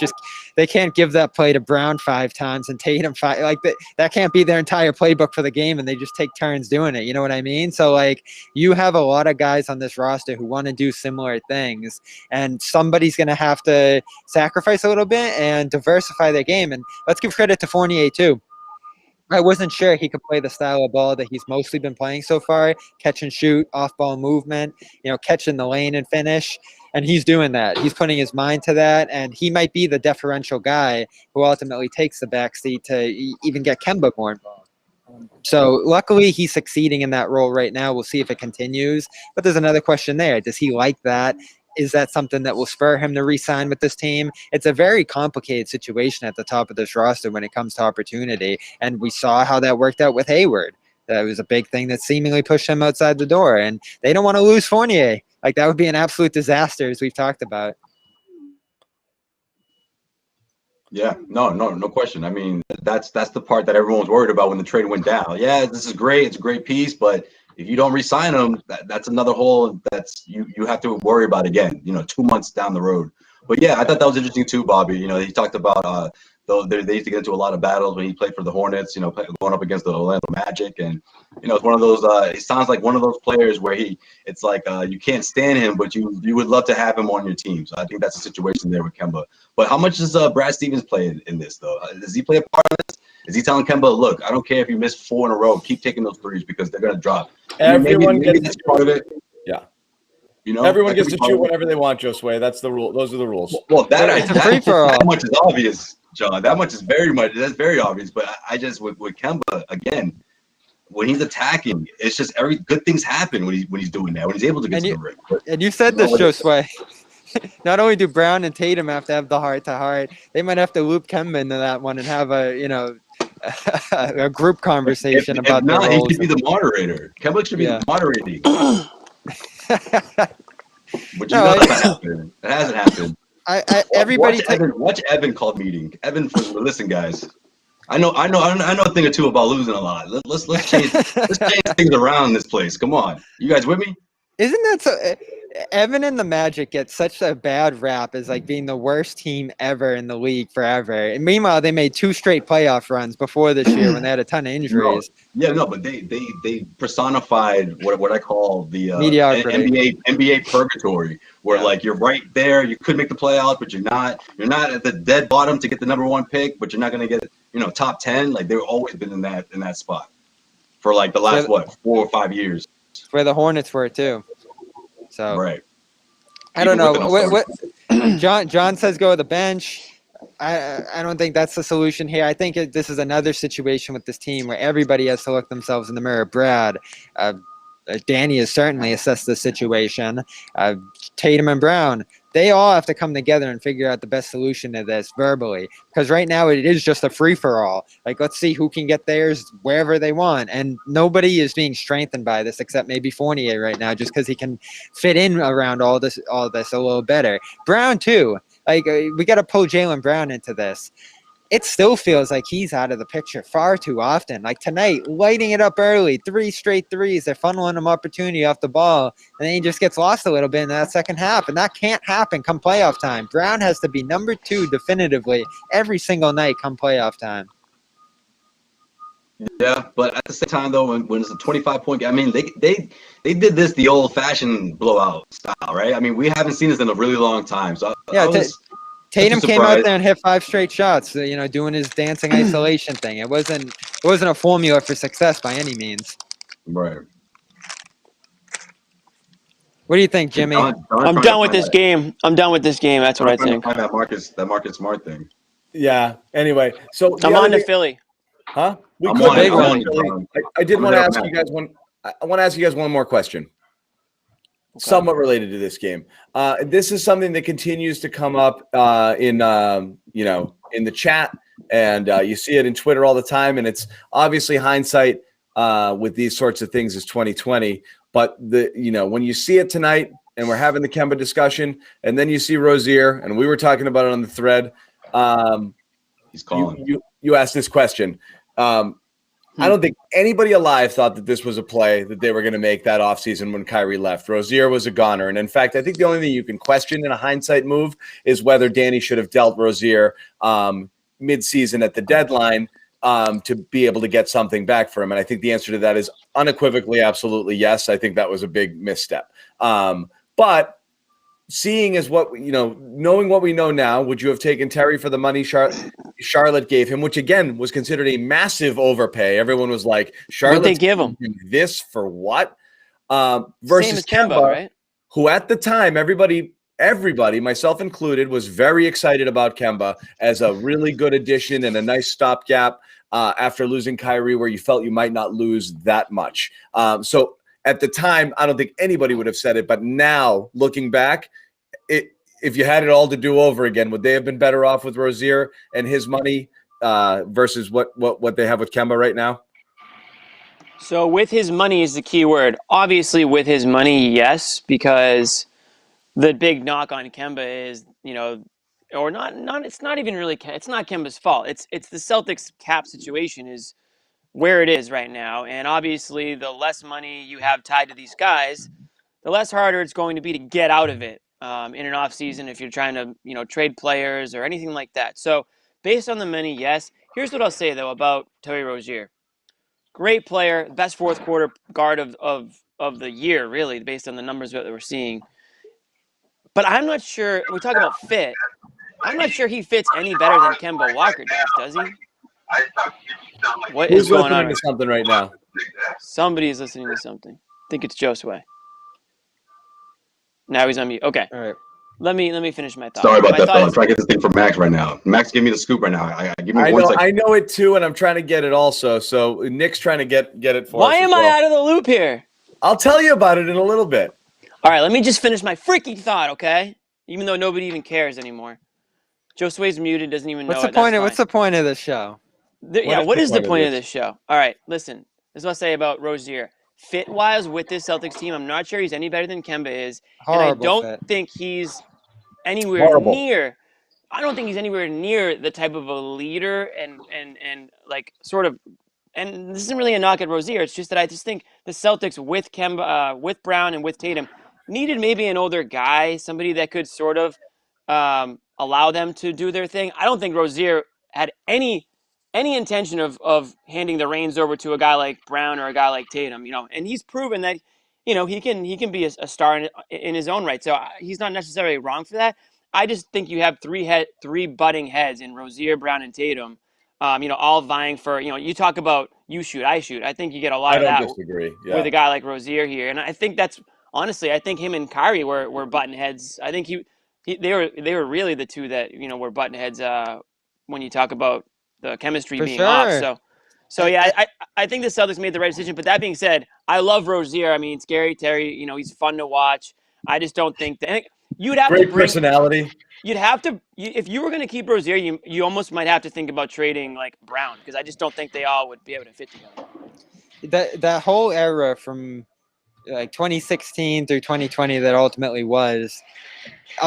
give that play to Brown 5 times and Tatum 5. Like that can't be their entire playbook for the game, and they just take turns doing it. You know what I mean? So like you have a lot of guys on this roster who want to do similar things, and somebody's going to have to sacrifice a little bit and diversify their game. And let's give credit to Fournier too. I wasn't sure he could play the style of ball that he's mostly been playing so far, catch and shoot, off-ball movement, catch in the lane and finish, and he's doing that. He's putting his mind to that, and he might be the differential guy who ultimately takes the backseat to even get Kemba more involved. So luckily he's succeeding in that role right now. We'll see if it continues, but there's another question there. Does he like that? Is that something that will spur him to re-sign with this team? It's a very complicated situation at the top of this roster when it comes to opportunity, and we saw how that worked out with Hayward. That was a big thing that seemingly pushed him outside the door, and they don't want to lose Fournier. Like, that would be an absolute disaster, as we've talked about. Yeah, no question. I mean, that's the part that everyone was worried about when the trade went down. Yeah, this is great. It's a great piece, but if you don't re-sign him, that's another hole that's you have to worry about again, 2 months down the road. But yeah, I thought that was interesting too, Bobby. He talked about they used to get into a lot of battles when he played for the Hornets, going up against the Orlando Magic. And, it's one of those, it sounds like one of those players where it's like you can't stand him, but you would love to have him on your team. So I think that's the situation there with Kemba. But how much does Brad Stevens play in this, though? Does he play a part of this? Is he telling Kemba, look, I don't care if you miss 4 in a row, keep taking those threes because they're going to drop? Everyone maybe that's part of it. Yeah. Everyone gets to shoot whenever they want, Josue. That's the rule. Those are the rules. Well, that much is obvious, John. That much is that's very obvious. But I just with Kemba again, when he's attacking, it's just good things happen when he's doing that. When he's able to get to the rim. And you said this, Josue. Not only do Brown and Tatum have to have the heart-to-heart, they might have to loop Kemba into that one and have a group conversation about the roles. He should be the moderator. Kemba should be the moderating. But it hasn't happened. Everybody watch Evan called meeting. Evan, listen, guys. I know a thing or two about losing a lot. Let's change things around this place. Come on, you guys with me? Isn't that so? Evan and the Magic get such a bad rap as like being the worst team ever in the league forever. And meanwhile, they made 2 straight playoff runs before this year when they had a ton of injuries. But they personified what I call the mediocrity. NBA purgatory, where like you're right there, you could make the playoffs, but you're not at the dead bottom to get the number 1 pick, but you're not going to get top 10. Like they've always been in that spot for like the last 4 or 5 years. Where the Hornets were too. So right. I don't know what John says go to the bench. I don't think that's the solution here. I think this is another situation with this team where everybody has to look themselves in the mirror. Brad, Danny has certainly assessed the situation. Tatum and Brown, they all have to come together and figure out the best solution to this verbally. Because right now it is just a free-for-all. Like, let's see who can get theirs wherever they want. And nobody is being strengthened by this except maybe Fournier right now, just because he can fit in around all this a little better. Brown, too. Like, we got to pull Jaylen Brown into this. It still feels like he's out of the picture far too often. Like tonight, lighting it up early, 3 straight threes. They're funneling him opportunity off the ball, and then he just gets lost a little bit in that second half, and that can't happen come playoff time. Brown has to be number 2 definitively every single night come playoff time. Yeah, but at the same time, though, when it's a 25-point game, I mean, they did this the old-fashioned blowout style, right? I mean, we haven't seen this in a really long time. So Tatum came out there and hit 5 straight shots, doing his dancing isolation thing. It wasn't a formula for success by any means. Right. What do you think, Jimmy? I'm done with this game. That's what I think. That Marcus Smart thing. Yeah. Anyway, so I'm on to Philly. Huh? I did want to ask you guys one. I want to ask you guys one more question. Okay. Somewhat related to this game. This is something that continues to come up in the chat, and you see it in Twitter all the time. And it's obviously hindsight with these sorts of things is 2020. But when you see it tonight, and we're having the Kemba discussion, and then you see Rozier, and we were talking about it on the thread. He's calling. You asked this question. I don't think anybody alive thought that this was a play that they were going to make that offseason when Kyrie left. Rozier was a goner. And in fact, I think the only thing you can question in a hindsight move is whether Danny should have dealt Rozier mid-season at the deadline to be able to get something back for him. And I think the answer to that is unequivocally, absolutely yes. I think that was a big misstep. But seeing as what, knowing what we know now, would you have taken Terry for the money Charlotte gave him, which again was considered a massive overpay? Everyone was like, Charlotte, they give him this for what? Versus same as Kemba, right? Who at the time, everybody, myself included, was very excited about Kemba as a really good addition and a nice stopgap after losing Kyrie, where you felt you might not lose that much. So at the time, I don't think anybody would have said it, but now looking back, if you had it all to do over again, would they have been better off with Rozier and his money versus what they have with Kemba right now? So with his money is the key word. Obviously, with his money, yes, because the big knock on Kemba is, or not. It's not even really. It's not Kemba's fault. It's the Celtics cap situation is where it is right now, and obviously, the less money you have tied to these guys, the less harder it's going to be to get out of it in an off season if you're trying to, trade players or anything like that. So, based on the money, yes. Here's what I'll say though about Terry Rozier. Great player, best fourth quarter guard of the year, really, based on the numbers that we're seeing. But I'm not sure. We talk about fit. I'm not sure he fits any better than Kemba Walker does he? What is going on? Who's listening to something right now? Somebody is listening to something. I think it's Josue. Now he's on mute. Okay. All right. Let me finish my thought. Sorry about that, fella. I'm trying to get this thing from Max right now. Max, give me the scoop right now. Give me 1 second. I know it too, and I'm trying to get it also. So Nick's trying to get it for us. Why am I out of the loop here? I'll tell you about it in a little bit. All right, let me just finish my freaking thought, okay? Even though nobody even cares anymore. Josue's muted, doesn't even know What's the point of this show? What is the point of this show? All right, listen. This is what I say about Rozier. Fit-wise with this Celtics team, I'm not sure he's any better than Kemba is. Horrible and I don't fit. think he's anywhere near. I don't think he's anywhere near the type of a leader and like sort of. And this isn't really a knock at Rozier. It's just that I just think the Celtics with Kemba, with Brown, and with Tatum needed maybe an older guy, somebody that could sort of allow them to do their thing. I don't think Rozier had any intention of handing the reins over to a guy like Brown or a guy like Tatum, and he's proven that, he can be a star in his own right. So he's not necessarily wrong for that. I just think you have three butting heads in Rozier, Brown, and Tatum, all vying for, you talk about you shoot, I shoot. I think you get a lot of that with a guy like Rozier here. And I think that's, honestly, I think him and Kyrie were button heads. I think they were really the two that, were button heads when you talk about the chemistry being off. So yeah, I think the Celtics made the right decision. But that being said, I love Rozier. I mean, Scary Terry, he's fun to watch. I just don't think that you'd have great personality. You'd have to, if you were going to keep Rozier, you almost might have to think about trading like Brown, because I just don't think they all would be able to fit together. That whole era from like 2016 through 2020 that ultimately was,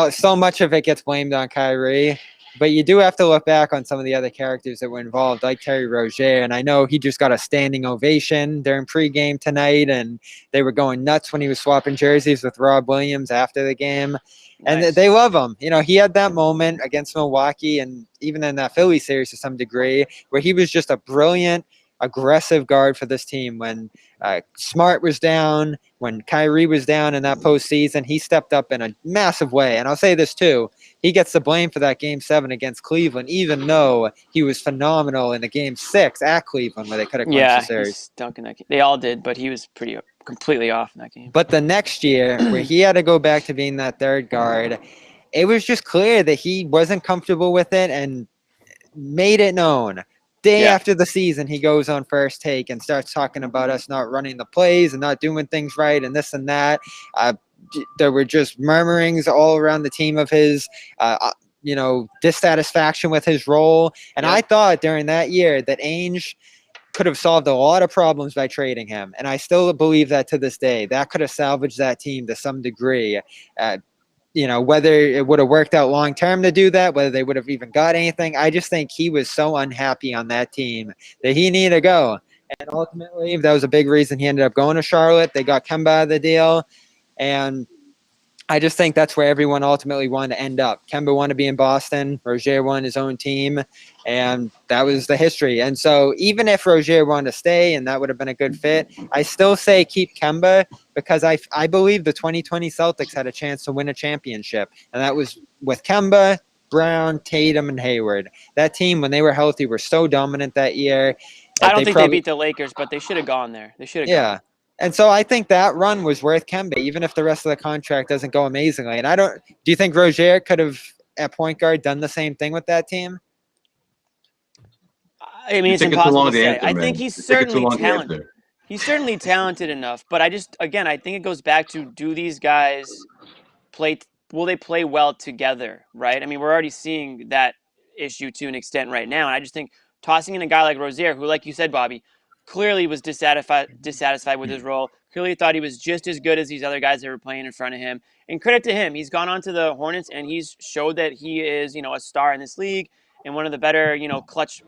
so much of it gets blamed on Kyrie. But you do have to look back on some of the other characters that were involved, like Terry Rozier. And I know he just got a standing ovation during pregame tonight, and they were going nuts when he was swapping jerseys with Rob Williams after the game. And they love him. He had that moment against Milwaukee and even in that Philly series to some degree where he was just a brilliant, aggressive guard for this team. When Smart was down, when Kyrie was down in that postseason, he stepped up in a massive way. And I'll say this too, he gets the blame for that Game 7 against Cleveland, even though he was phenomenal in the Game 6 at Cleveland where they could have clinched the series. They all did, but he was completely off in that game. But the next year, where he had to go back to being that third guard, it was just clear that he wasn't comfortable with it and made it known. Day after the season, he goes on First Take and starts talking about us not running the plays and not doing things right and this and that. There were just murmurings all around the team of his, dissatisfaction with his role. And I thought during that year that Ainge could have solved a lot of problems by trading him. And I still believe that to this day. That could have salvaged that team to some degree. whether it would have worked out long term to do that, whether they would have even got anything. I just think he was so unhappy on that team that he needed to go. And ultimately, that was a big reason he ended up going to Charlotte. They got Kemba out of the deal. And I just think that's where everyone ultimately wanted to end up. Kemba wanted to be in Boston. Rozier won his own team. And that was the history. And so even if Rozier wanted to stay and that would have been a good fit, I still say keep Kemba because I believe the 2020 Celtics had a chance to win a championship. And that was with Kemba, Brown, Tatum, and Hayward. That team, when they were healthy, were so dominant that year. I don't think they beat the Lakers, but they should have gone there. They should have gone. And so I think that run was worth Kemba, even if the rest of the contract doesn't go amazingly. And do you think Rozier could have, at point guard, done the same thing with that team? I mean, it's impossible to say. I think he's certainly talented. He's certainly talented enough. But I think it goes back to, do these guys will they play well together, right? I mean, we're already seeing that issue to an extent right now. And I just think tossing in a guy like Rozier, who, like you said, Bobby, clearly was dissatisfied with his role, clearly thought he was just as good as these other guys that were playing in front of him. And credit to him, he's gone on to the Hornets and he's showed that he is, a star in this league and one of the better, clutch.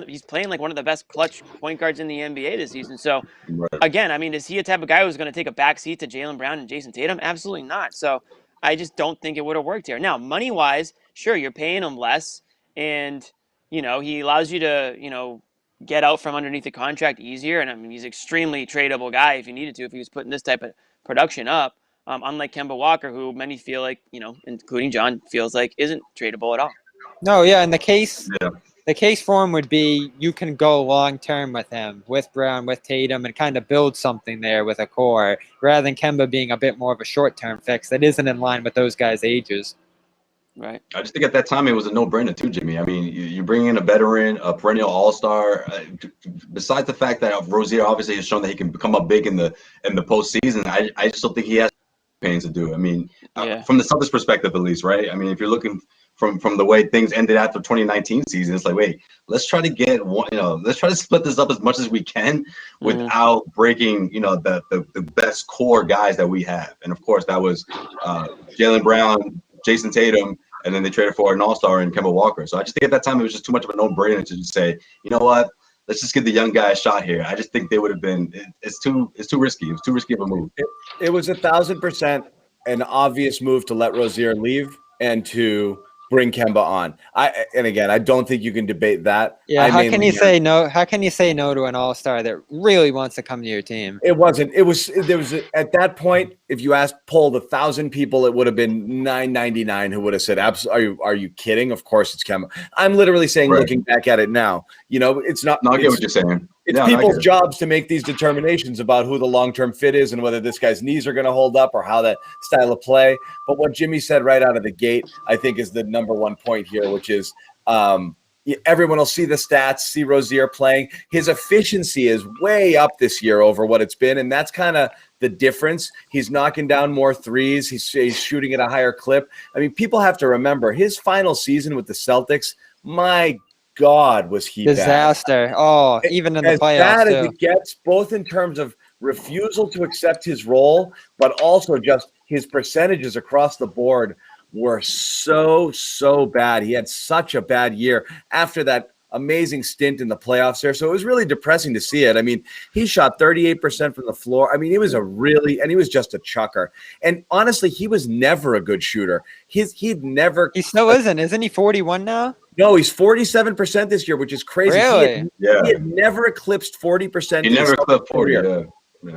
He's playing like one of the best clutch point guards in the NBA this season. So, again, I mean, is he a type of guy who's going to take a backseat to Jaylen Brown and Jayson Tatum? Absolutely not. So, I just don't think it would have worked here. Now, money-wise, sure, you're paying him less, and he allows you to get out from underneath the contract easier. And I mean, he's an extremely tradable guy if you needed to, if he was putting this type of production up. Unlike Kemba Walker, who many feel like, including John, feels like isn't tradable at all. No, yeah, and the case for him would be you can go long term with him, with Brown, with Tatum, and kind of build something there with a core, rather than Kemba being a bit more of a short term fix that isn't in line with those guys' ages. Right. I just think at that time it was a no-brainer too, Jimmy. I mean, you bring in a veteran, a perennial all-star. Besides the fact that Rozier obviously has shown that he can come up big in the postseason, I just don't think he has pains to do. I mean, from the Celtics perspective at least, right? I mean, if you're looking from the way things ended after 2019 season, it's like, wait, let's try to let's try to split this up as much as we can without breaking, the best core guys that we have. And of course, that was Jaylen Brown, Jayson Tatum, and then they traded for an all-star in Kemba Walker. So I just think at that time it was just too much of a no-brainer to just say, you know what, let's just give the young guy a shot here. I just think they would have been. It's too risky. It was too risky of a move. It was 1,000% an obvious move to let Rozier leave and to bring Kemba on. I don't think you can debate that. Yeah, how can you say no? How can you say no to an all-star that really wants to come to your team? There was at that point, if you polled 1,000 people, it would have been 999 who would have said, are you kidding? Of course it's Kemba. I'm literally saying, looking back at it now, it's not. No, I get what you're saying. It's people's jobs to make these determinations about who the long-term fit is and whether this guy's knees are going to hold up or how that style of play. But what Jimmy said right out of the gate, I think, is the number one point here, which is everyone will see the stats, see Rozier playing. His efficiency is way up this year over what it's been, and that's kind of the difference. He's knocking down more threes. He's shooting at a higher clip. I mean, people have to remember his final season with the Celtics, my God, was he disaster. Bad. Oh, even in the playoffs, bad as it gets, both in terms of refusal to accept his role, but also just his percentages across the board were so bad. He had such a bad year after that amazing stint in the playoffs there. So it was really depressing to see it. I mean, he shot 38% from the floor. I mean, he was he was just a chucker. And honestly, he was never a good shooter. He still isn't he 41 now? No, he's 47% this year, which is crazy. Really? He had never eclipsed 40%. He never eclipsed 40,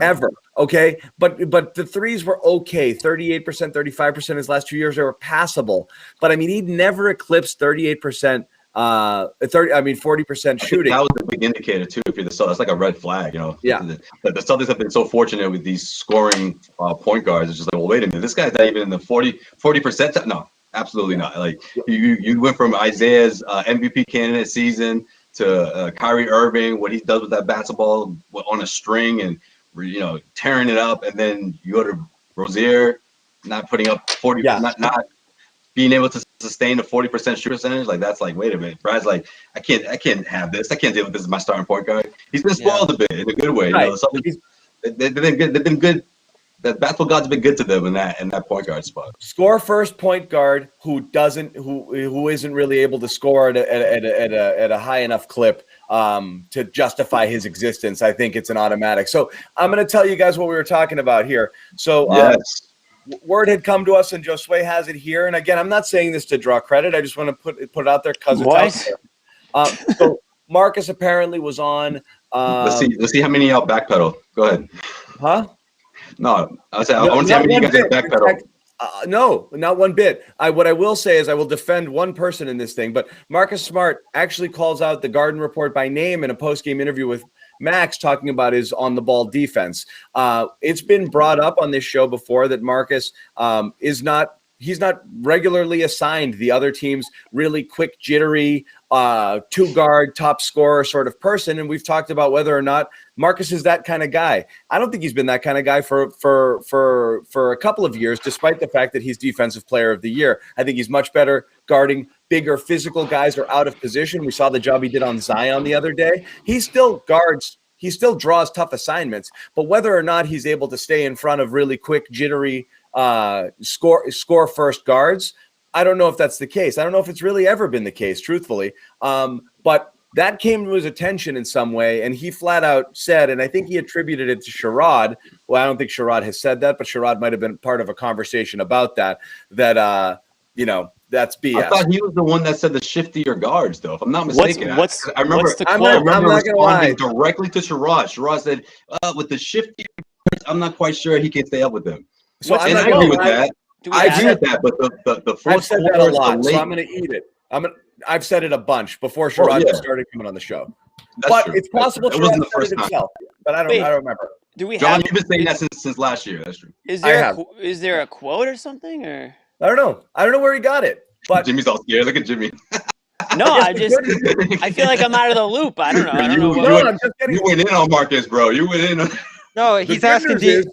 ever. Okay. But the threes were okay. 38%, 35% his last 2 years, they were passable. But I mean, he'd never eclipsed 38%. 40% shooting. That was a big indicator too. If you're the Celtics, that's like a red flag, Yeah. The Celtics have been so fortunate with these scoring point guards. It's just like, well, wait a minute, this guy's not even in the 40%. No, absolutely not. Like you went from Isaiah's MVP candidate season to Kyrie Irving, what he does with that basketball on a string and tearing it up, and then you go to Rozier, not putting up 40, not being able to sustain a 40% shoot percentage. Like, that's like, wait a minute. Brad's like, I can't have this. I can't deal with this as my starting point guard. He's been spoiled a bit in a good way. Right. They've been good that basketball God's been good to them in that point guard spot. Score first point guard who isn't really able to score at a high enough clip to justify his existence. I think it's an automatic. So I'm going to tell you guys what we were talking about here. So yes. Word had come to us, and Josue has it here. And again, I'm not saying this to draw credit. I just want to put it out there because it's out there. So Marcus apparently was on. Let's see how many y'all backpedal. Go ahead. Huh? No, I want to see how many you guys backpedal. No, not one bit. What I will say is I will defend one person in this thing, but Marcus Smart actually calls out the Garden Report by name in a post-game interview with Max, talking about his on-the-ball defense. It's been brought up on this show before that Marcus he's not regularly assigned the other team's really quick, jittery, two-guard, top scorer sort of person, and we've talked about whether or not Marcus is that kind of guy. I don't think he's been that kind of guy for a couple of years, despite the fact that he's Defensive Player of the Year. I think he's much better guarding bigger physical guys who are out of position. We saw the job he did on Zion the other day. He still draws tough assignments, but whether or not he's able to stay in front of really quick, jittery, score first guards, I don't know if that's the case. I don't know if it's really ever been the case, truthfully. But that came to his attention in some way, and he flat out said, and I think he attributed it to Sherrod. Well, I don't think Sherrod has said that, but Sherrod might have been part of a conversation about that that's BS. I thought he was the one that said the shiftier guards, though, if I'm not mistaken. I remember responding directly to Sherrod. Sherrod said, with the shiftier guards, I'm not quite sure he can stay up with them. So I agree with that. I agree with that, but the I've said that a lot, so I'm going to eat it. I've said it a bunch before Sherrod started coming on the show. That's true. It's possible Sherrod said it himself, but I don't remember. John, you've been saying that since last year. That's true. Is there a quote or something, or I don't know. I don't know where he got it. But Jimmy's all scared. Look at Jimmy. No, I feel like I'm out of the loop. I don't know. You went in on Marcus, bro. You went in on. No, he's asking, do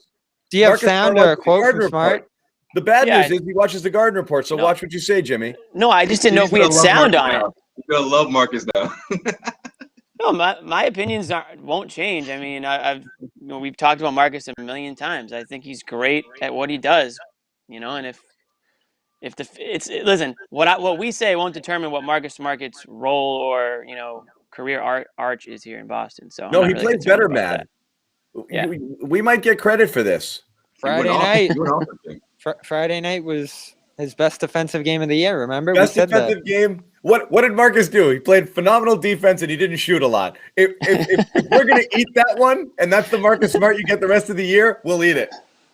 you have sound or a quote from Smart? The bad news is he watches the Garden Report, so watch what you say, Jimmy. No, I just didn't know if we had sound on it. You're gonna love Marcus now. No, my opinions won't change. I mean, we've talked about Marcus a million times. I think he's great at what he does, and listen, what we say won't determine what Marcus Smart's role or career arch is here in Boston. So no, he plays better, man. Yeah, we might get credit for this. Friday night was his best defensive game of the year. Remember, best defensive game. What did Marcus do? He played phenomenal defense and he didn't shoot a lot. If we're gonna eat that one, and that's the Marcus Smart you get the rest of the year, we'll eat it.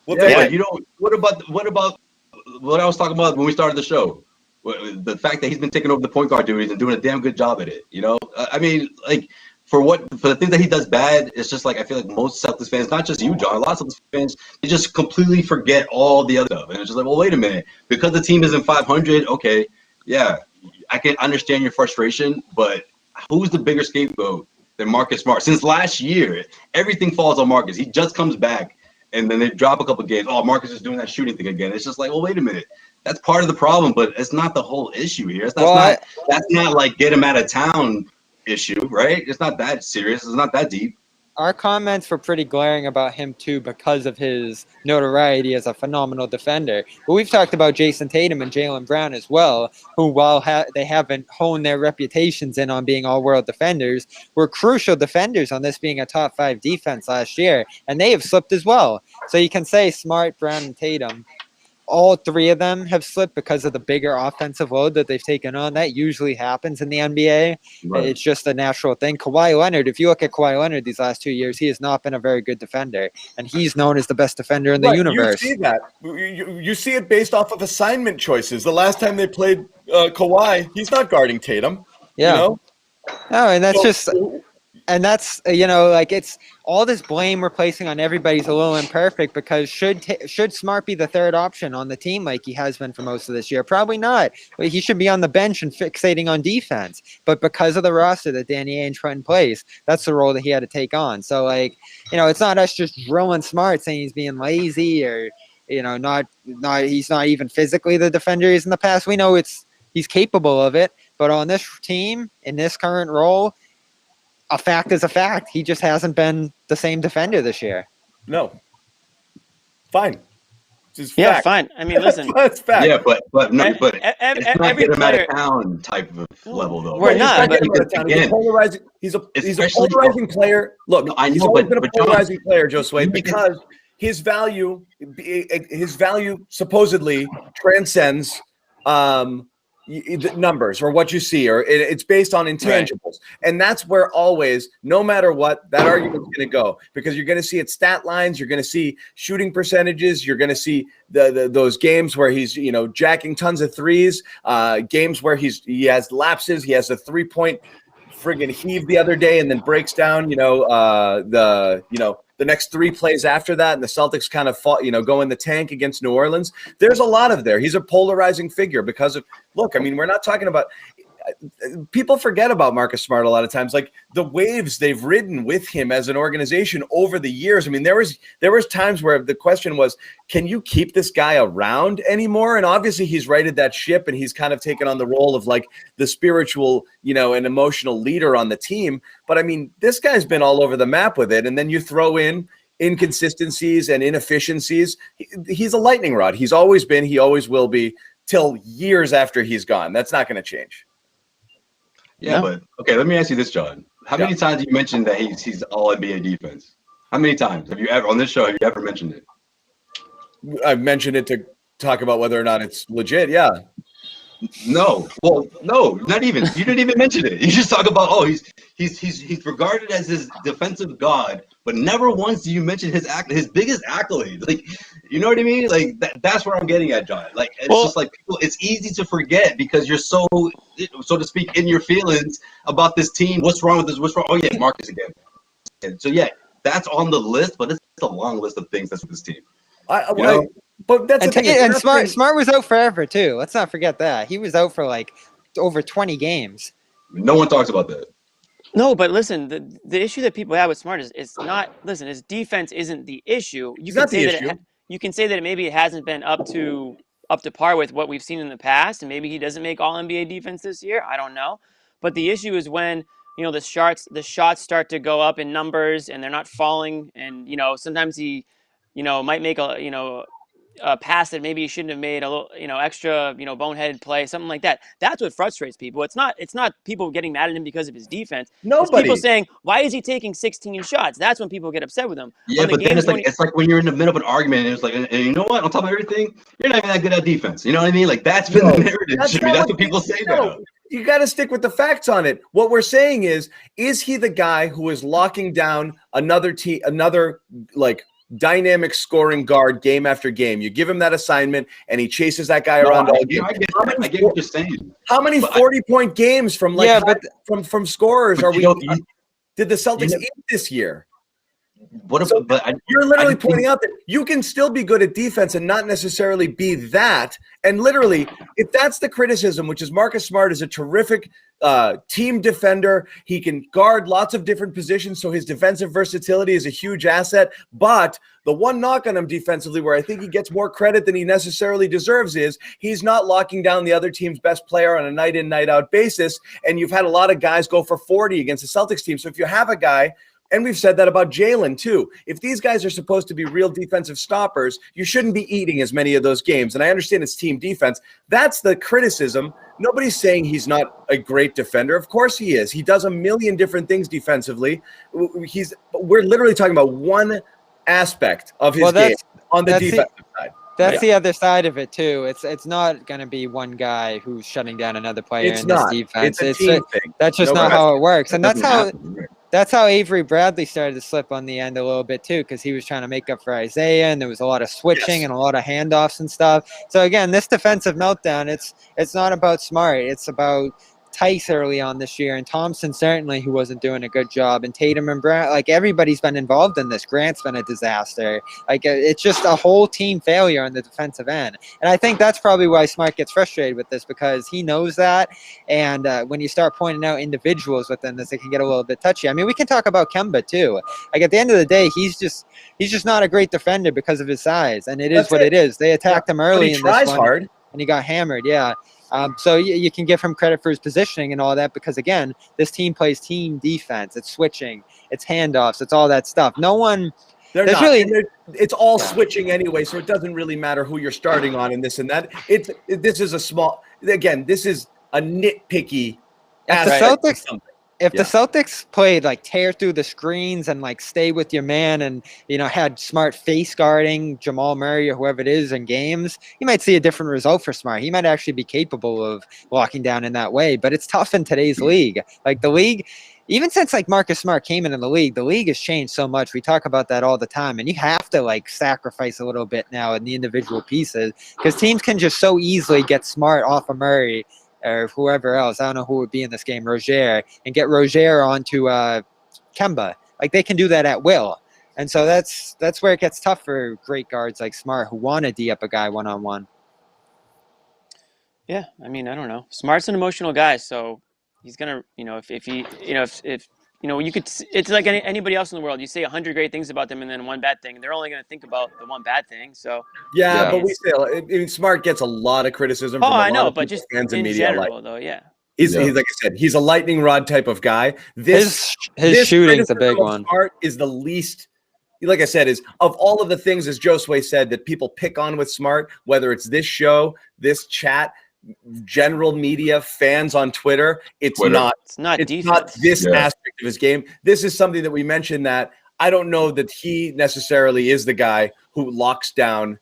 What about what I was talking about when we started the show? The fact that he's been taking over the point guard duties and doing a damn good job at it. I mean, like. For the things that he does bad, it's just like I feel like most Celtics fans, not just you, John, a lot of Celtics fans, they just completely forget all the other stuff. And it's just like, well, wait a minute. Because the team isn't 500, okay, yeah, I can understand your frustration, but who's the bigger scapegoat than Marcus Smart? Since last year, everything falls on Marcus. He just comes back, and then they drop a couple games. Oh, Marcus is doing that shooting thing again. It's just like, well, wait a minute. That's part of the problem, but it's not the whole issue here. That's not like get him out of town issue, right? It's not that serious. It's not that deep. Our comments were pretty glaring about him too because of his notoriety as a phenomenal defender. But we've talked about Jayson Tatum and Jaylen Brown as well, who while they haven't honed their reputations in on being all-world defenders, were crucial defenders on this being a top 5 defense last year, and they have slipped as well. So you can say Smart, Brown, and Tatum, all 3 of them have slipped because of the bigger offensive load that they've taken on. That usually happens in the NBA. Right. It's just a natural thing. Kawhi Leonard, if you look at Kawhi Leonard these last 2 years, he has not been a very good defender, and he's known as the best defender in the universe. You see that. You see it based off of assignment choices. The last time they played Kawhi, he's not guarding Tatum. Yeah. No, and that's and that's, it's all this blame we're placing on everybody's a little imperfect because should Smart be the third option on the team like he has been for most of this year? Probably not. He should be on the bench and fixating on defense. But because of the roster that Danny Ainge put in place, that's the role that he had to take on. So, it's not us just drilling Smart saying he's being lazy or, he's not even physically the defender he's in the past. We know he's capable of it. But on this team, in this current role, a fact is a fact. He just hasn't been the same defender this year. No. Fine. Yeah, fact. fine. I mean, listen. That's fact. Yeah, but it's not every get him player, out of town type of level, though. We're not. But he's a polarizing. He's a polarizing player. Look, no, I know, he's always been a but polarizing player, Josue, because his value supposedly transcends the numbers or what you see, or it's based on intangibles. Right. And that's where always, no matter what, that argument's going to go, because you're going to see its stat lines, you're going to see shooting percentages, you're going to see those games where he's, jacking tons of threes, games where he has lapses, he has a 3-point friggin' heave the other day and then breaks down, the next 3 plays after that, and the Celtics kind of fought, go in the tank against New Orleans. There's a lot of there. He's a polarizing figure because of, look, I mean, we're not talking about, people forget about Marcus Smart a lot of times, like the waves they've ridden with him as an organization over the years. I mean, there was times where the question was, can you keep this guy around anymore? And obviously he's righted that ship, and he's kind of taken on the role of like the spiritual, and emotional leader on the team. But I mean, this guy's been all over the map with it. And then you throw in inconsistencies and inefficiencies. He's a lightning rod. He's always been, he always will be till years after he's gone. That's not going to change. Yeah, but okay, let me ask you this, John. How many times have you mentioned that he's all NBA defense? How many times have you ever on this show mentioned it? I've mentioned it to talk about whether or not it's legit. Yeah. No, not even. You didn't even mention it. You just talk about he's regarded as his defensive god, but never once do you mention his biggest accolade. Like, you know what I mean? Like that's where I'm getting at, John. Like it's just like people. It's easy to forget because you're so to speak, in your feelings about this team. What's wrong with this? What's wrong? Oh yeah, Marcus again. And so yeah, that's on the list, but it's a long list of things that's with this team. But that's the thing. And Smart was out forever too. Let's not forget that he was out for like over 20 games. No one talks about that. No, but listen, the issue that people have with Smart is not. Listen, his defense isn't the issue. You can say that maybe it hasn't been up to par with what we've seen in the past, and maybe he doesn't make All NBA defense this year. I don't know, but the issue is when the shots start to go up in numbers and they're not falling, and sometimes he might make a pass that maybe he shouldn't have made, a little, extra, boneheaded play, something like that. That's what frustrates people. It's not people getting mad at him because of his defense. It's people saying, why is he taking 16 shots? That's when people get upset with him. Yeah, but then it's like when you're in the middle of an argument and it's like, and you know what? On top of everything, you're not even that good at defense. You know what I mean? Like that's been the narrative. That's what people say now. You got to stick with the facts on it. What we're saying is he the guy who is locking down another like dynamic scoring guard game after game? You give him that assignment and he chases that guy around all game. I get what you're saying. How many 40-point games from from scorers are we? Did the Celtics eat this year? You're literally pointing out that you can still be good at defense and not necessarily be that. And literally, if that's the criticism, which is Marcus Smart is a terrific team defender. He can guard lots of different positions, so his defensive versatility is a huge asset. But the one knock on him defensively, where I think he gets more credit than he necessarily deserves, is he's not locking down the other team's best player on a night-in, night-out basis. And you've had a lot of guys go for 40 against the Celtics team. So if you have a guy, and we've said that about Jaylen too, if these guys are supposed to be real defensive stoppers, you shouldn't be eating as many of those games. And I understand it's team defense. That's the criticism. Nobody's saying he's not a great defender. Of course he is. He does a million different things defensively. We're literally talking about one aspect of his game on the defensive side. That's the other side of it too. It's not going to be one guy who's shutting down another player in this defense. It's a team thing. That's just not how it works. And that's how Avery Bradley started to slip on the end a little bit too, because he was trying to make up for Isaiah, and there was a lot of switching and a lot of handoffs and stuff. So again, this defensive meltdown, it's not about Smart. It's about Tice early on this year, and Thompson certainly, who wasn't doing a good job, and Tatum and Brown. Like, everybody's been involved in this. Grant's been a disaster. Like, it's just a whole team failure on the defensive end. And I think that's probably why Smart gets frustrated with this, because he knows that. And when you start pointing out individuals within this, it can get a little bit touchy. I mean, we can talk about Kemba too. Like, at the end of the day, he's just not a great defender because of his size, and it is what it is. They attacked him early in this one, hard, and he got hammered. Yeah. So you can give him credit for his positioning and all that, because again, this team plays team defense. It's switching, it's handoffs, it's all that stuff. No one They're not. Really, it's all switching anyway, so it doesn't really matter who you're starting on and this and that. This is a small. Again, this is a nitpicky. If the Celtics played like tear through the screens and like stay with your man and, had Smart face guarding Jamal Murray or whoever it is in games, you might see a different result for Smart. He might actually be capable of locking down in that way, but it's tough in today's league. Like the league, even since like Marcus Smart came in the league has changed so much. We talk about that all the time, and you have to like sacrifice a little bit now in the individual pieces because teams can just so easily get Smart off of Murray or whoever else, I don't know who would be in this game, Rozier, and get Rozier onto Kemba. Like they can do that at will. And so that's where it gets tough for great guards like Smart who want to D up a guy one-on-one. Yeah, I mean, I don't know. Smart's an emotional guy, so he's going to, if he, if you could, it's like anybody else in the world. You say 100 great things about them and then one bad thing. They're only going to think about the one bad thing. So but we say Smart gets a lot of criticism. From I know, but just fans and media, general, though, He's like I said, he's a lightning rod type of guy. His shooting's a big one. Smart is the least. Like I said, is of all of the things, as Josue said, that people pick on with Smart, whether it's this show, this chat, general media, fans on Twitter, it's not this aspect of his game. This is something that we mentioned that I don't know that he necessarily is the guy who locks down,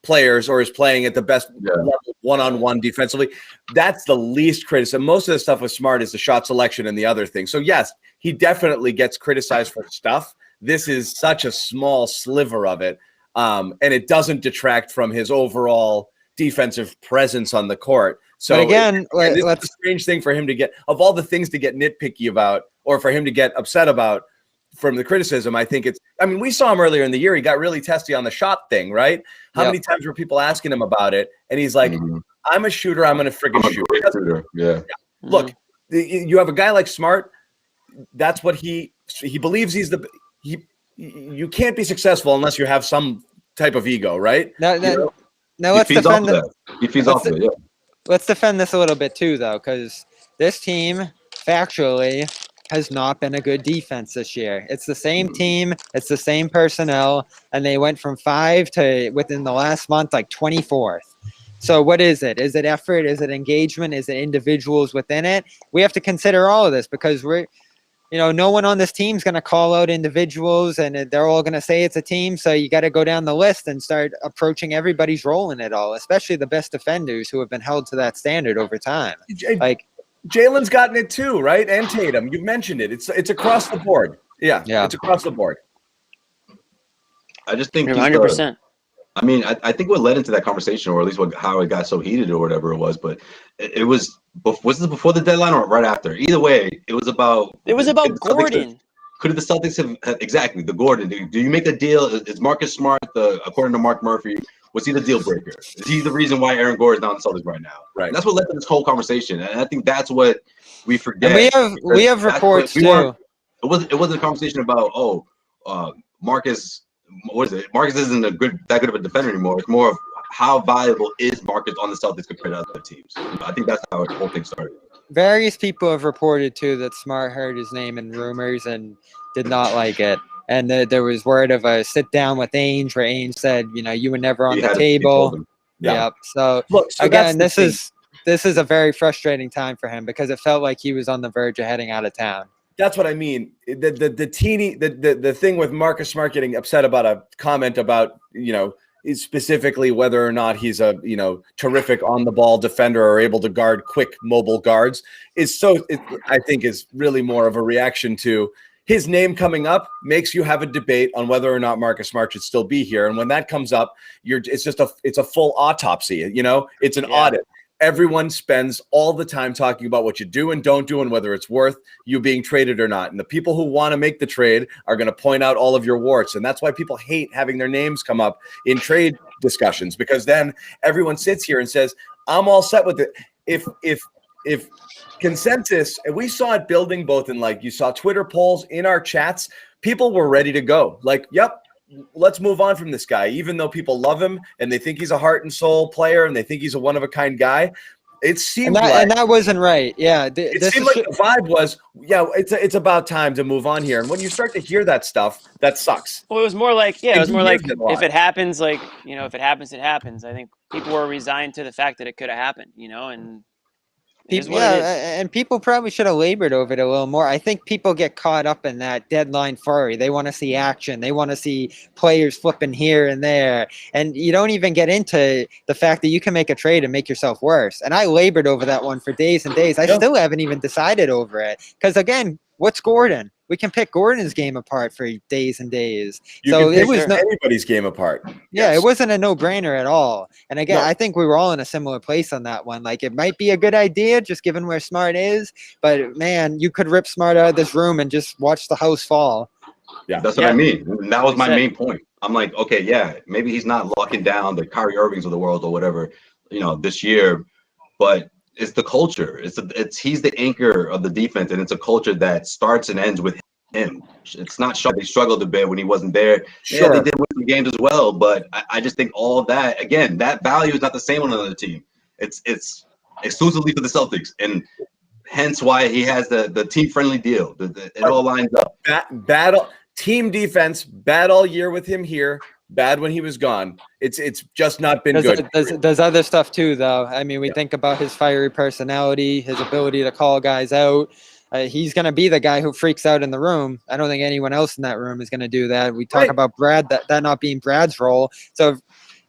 players or is playing at the best level one-on-one defensively. That's the least criticism. Most of the stuff with Smart is the shot selection and the other thing. So yes, he definitely gets criticized for stuff. This is such a small sliver of it. And it doesn't detract from his overall defensive presence on the court. So but again, it's a strange thing for him to get, of all the things to get nitpicky about or for him to get upset about from the criticism. I think we saw him earlier in the year. He got really testy on the shot thing, right? How many times were people asking him about it? And he's like, I'm a shooter. I'm going to friggin' shoot. Yeah. Look, you have a guy like Smart. That's what he believes you can't be successful unless you have some type of ego, right? Now let's defend Let's defend this a little bit too, though, because this team factually has not been a good defense this year. It's the same team, it's the same personnel, and they went from 5 to within the last month like 24th. So what is it? Is it effort? Is it engagement? Is it individuals within it? We have to consider all of this because no one on this team is going to call out individuals and they're all going to say it's a team. So you got to go down the list and start approaching everybody's role in it all, especially the best defenders who have been held to that standard over time. Like Jaylen's gotten it too, right? And Tatum, you've mentioned it. It's across the board. Yeah. It's across the board. I just think 100%. I think what led into that conversation, or at least how it got so heated or whatever it was, but it was this before the deadline or right after? Either way, it was about Gordon. Could the Celtics have exactly the Gordon? Do you make a deal? Is Marcus Smart according to Mark Murphy? Was he the deal breaker? Is he the reason why Aaron Gordon is not in the Celtics right now? Right. And that's what led to this whole conversation, and I think that's what we forget. And we have reports too. It wasn't a conversation about Marcus. What is it? Marcus isn't that good of a defender anymore. It's more of how valuable is Marcus on the Celtics compared to other teams. I think that's how the whole thing started. Various people have reported too that Smart heard his name in rumors and did not like it. And there was word of a sit down with Ainge where Ainge said, you were never on the table. Yep. So again, this is a very frustrating time for him because it felt like he was on the verge of heading out of town. That's what I mean. The thing with Marcus Smart getting upset about a comment about, specifically whether or not he's a, terrific on the ball defender or able to guard quick mobile guards I think is really more of a reaction to his name coming up makes you have a debate on whether or not Marcus Smart should still be here. And when that comes up, it's a full autopsy, it's an audit. Everyone spends all the time talking about what you do and don't do and whether it's worth you being traded or not. And the people who want to make the trade are going to point out all of your warts. And that's why people hate having their names come up in trade discussions, because then everyone sits here and says, I'm all set with it. If consensus, and we saw it building both in you saw Twitter polls in our chats, people were ready to go. Yep. Let's move on from this guy, even though people love him and they think he's a heart and soul player and they think he's a one-of-a-kind guy. It seemed and that wasn't right. Yeah, it seemed like the vibe was, it's about time to move on here. And when you start to hear that stuff, that sucks. Well, it was more like, if it happens, if it happens, it happens. I think people were resigned to the fact that it could have happened, and and people probably should have labored over it a little more. I think people get caught up in that deadline flurry. They want to see action. They want to see players flipping here and there. And you don't even get into the fact that you can make a trade and make yourself worse. And I labored over that one for days and days. I still haven't even decided over it. Because, again, what's Gordon? We can pick Gordon's game apart for days and days. It was anybody's game apart. Yeah, It wasn't a no-brainer at all. And again, I think we were all in a similar place on that one. Like, it might be a good idea, just given where Smart is. But man, you could rip Smart out of this room and just watch the house fall. Yeah, that's what I mean. And that was my main point. I'm like, okay, maybe he's not locking down the Kyrie Irvings of the world or whatever, this year, but it's the culture. He's the anchor of the defense, and it's a culture that starts and ends with him. It's not sure they struggled a bit when he wasn't there. Sure. Yeah, they did win some games as well, but I just think all of that, again, that value is not the same on another team. It's exclusively for the Celtics, and hence why he has the team-friendly deal. It all lines up. Bad team defense, bad all year with him here. Bad when he was gone. It's just not been good. There's other stuff too, though. I mean, we think about his fiery personality, his ability to call guys out. He's going to be the guy who freaks out in the room. I don't think anyone else in that room is going to do that. We talk about Brad, that not being Brad's role. So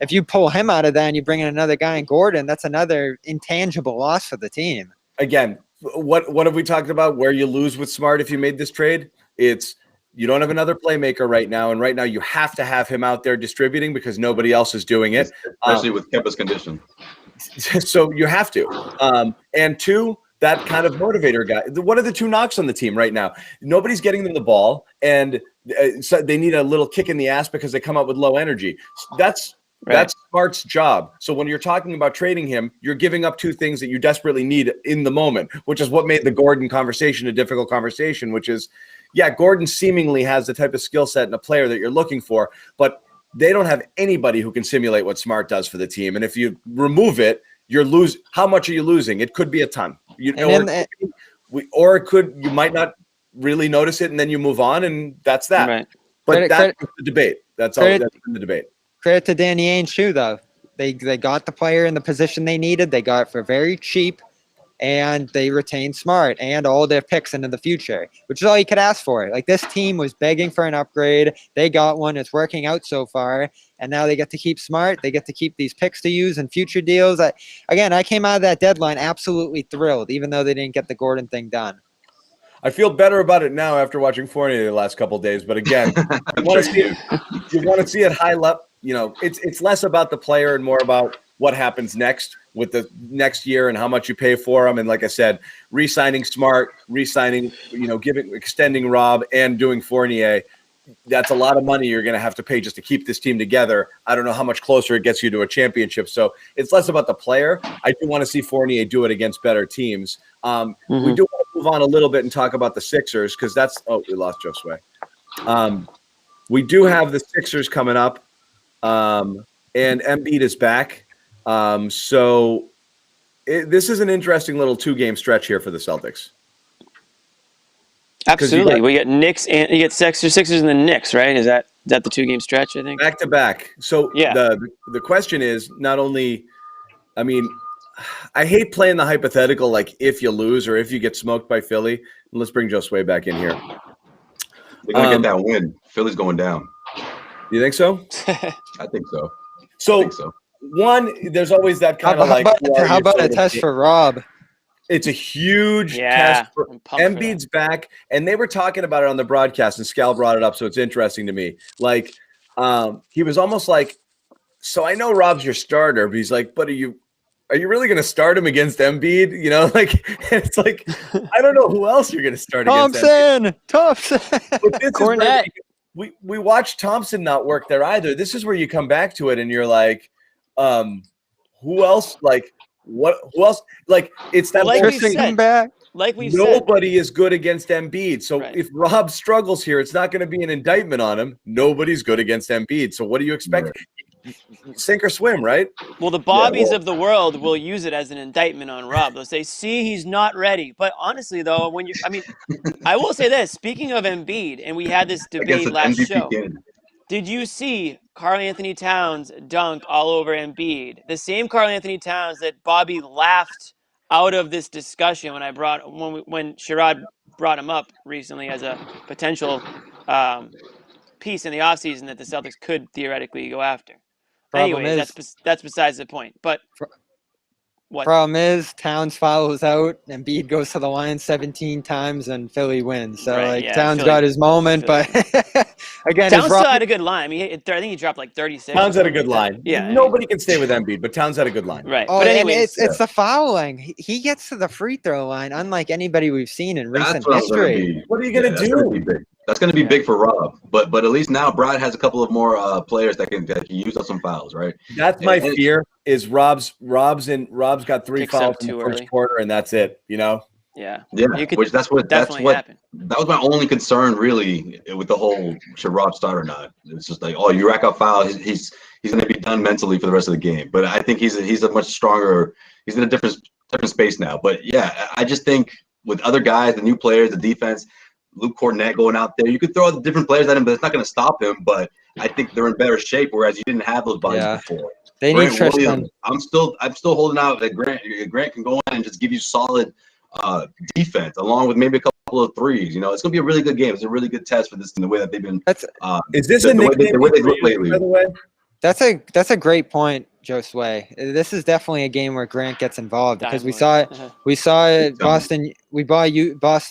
if you pull him out of that and you bring in another guy in Gordon, that's another intangible loss for the team. Again, what have we talked about? Where you lose with Smart if you made this trade? It's you don't have another playmaker right now, and right now you have to have him out there distributing because nobody else is doing it. Especially with Kemba's condition. So you have to. And two, that kind of motivator guy. What are the two knocks on the team right now? Nobody's getting them the ball, and so they need a little kick in the ass because they come out with low energy. That's Smart's job. So when you're talking about trading him, you're giving up two things that you desperately need in the moment, which is what made the Gordon conversation a difficult conversation, which is, Gordon seemingly has the type of skill set and a player that you're looking for, but they don't have anybody who can simulate what Smart does for the team. And if you remove it, you're losing. How much are you losing? It could be a ton. Or it could. You might not really notice it, and then you move on, and that's that. Right. But that's the debate. That's all. That's the debate. Credit to Danny Ainge too, though. They got the player in the position they needed. They got it for very cheap, and they retained Smart and all their picks into the future, which is all you could ask for. Like, this team was begging for an upgrade. They got one. It's working out so far, and now they get to keep Smart. They get to keep these picks to use in future deals. I came out of that deadline absolutely thrilled, even though they didn't get the Gordon thing done. I feel better about it now after watching Fournier the last couple of days. But again, you want to see it high level. It's less about the player and more about what happens next with the next year and how much you pay for them. And like I said, re-signing Smart, extending Rob, and doing Fournier. That's a lot of money you're going to have to pay just to keep this team together. I don't know how much closer it gets you to a championship. So it's less about the player. I do want to see Fournier do it against better teams. We do want to move on a little bit and talk about the Sixers because we lost Josue. We do have the Sixers coming up, and Embiid is back. So this is an interesting little 2-game stretch here for the Celtics. Absolutely. We get Knicks and you get Sixers and the Knicks, right? Is that the 2-game stretch, I think? Back to back. So the question is not only, I hate playing the hypothetical, like if you lose or if you get smoked by Philly. Let's bring Josue back in here. They're going to get that win. Philly's going down. You think so? I think so. So. One, there's always that kind of like. How about a test for Rob? It's a huge test. Embiid's back, and they were talking about it on the broadcast, and Scal brought it up, so it's interesting to me. Like, he was almost like, so I know Rob's your starter, but he's like, but are you really going to start him against Embiid? It's like, I don't know who else you're going to start against Embiid. Thompson. Cornette. We watched Thompson not work there either. This is where you come back to it, and you're like, who else? Like, what? Who else? Like, it's that nobody is good against Embiid. So if Rob struggles here, it's not going to be an indictment on him. Nobody's good against Embiid. So what do you expect? Right. sink or swim, right? Well, the Bobbies of the world will use it as an indictment on Rob. They'll say, "See, he's not ready." But honestly, though, I will say this. Speaking of Embiid, and we had this debate last show. Did you see Karl Anthony Towns dunk all over Embiid? The same Karl Anthony Towns that Bobby laughed out of this discussion when Sherrod brought him up recently as a potential piece in the offseason that the Celtics could theoretically go after. Anyways, that's besides the point. But what? Problem is, Towns follows out, and Embiid goes to the line 17 times, and Philly wins. So, Towns got his moment, but again, Towns still had a good line. I mean, I think he dropped like 36. Towns had a good line. Yeah, nobody can stay with Embiid, but Towns had a good line. Right. Oh, but anyways, it's the fouling. He gets to the free throw line, unlike anybody we've seen in recent history. What are you gonna do? That's going to be big for Rob, but at least now Brad has a couple of more players that can use up some fouls, right? That's my fear. Is Rob's got 3 fouls in the first quarter, and that's it. You know? Yeah. That's what that was my only concern really with the whole should Rob start or not. It's just like, oh, you rack up fouls, he's going to be done mentally for the rest of the game. But I think he's a much stronger. He's in a different space now. But yeah, I just think with other guys, the new players, the defense. Luke Cornett going out there. You could throw the different players at him, but it's not going to stop him. But I think they're in better shape, whereas you didn't have those bodies before. They need Tristan. I'm still holding out that Grant can go in and just give you solid defense, along with maybe a couple of threes. You know, it's going to be a really good game. It's a really good test for this in the way that they've been. Is this a nickname the way they look lately? By the way, that's a great point, Josue. This is definitely a game where Grant gets involved because we saw Boston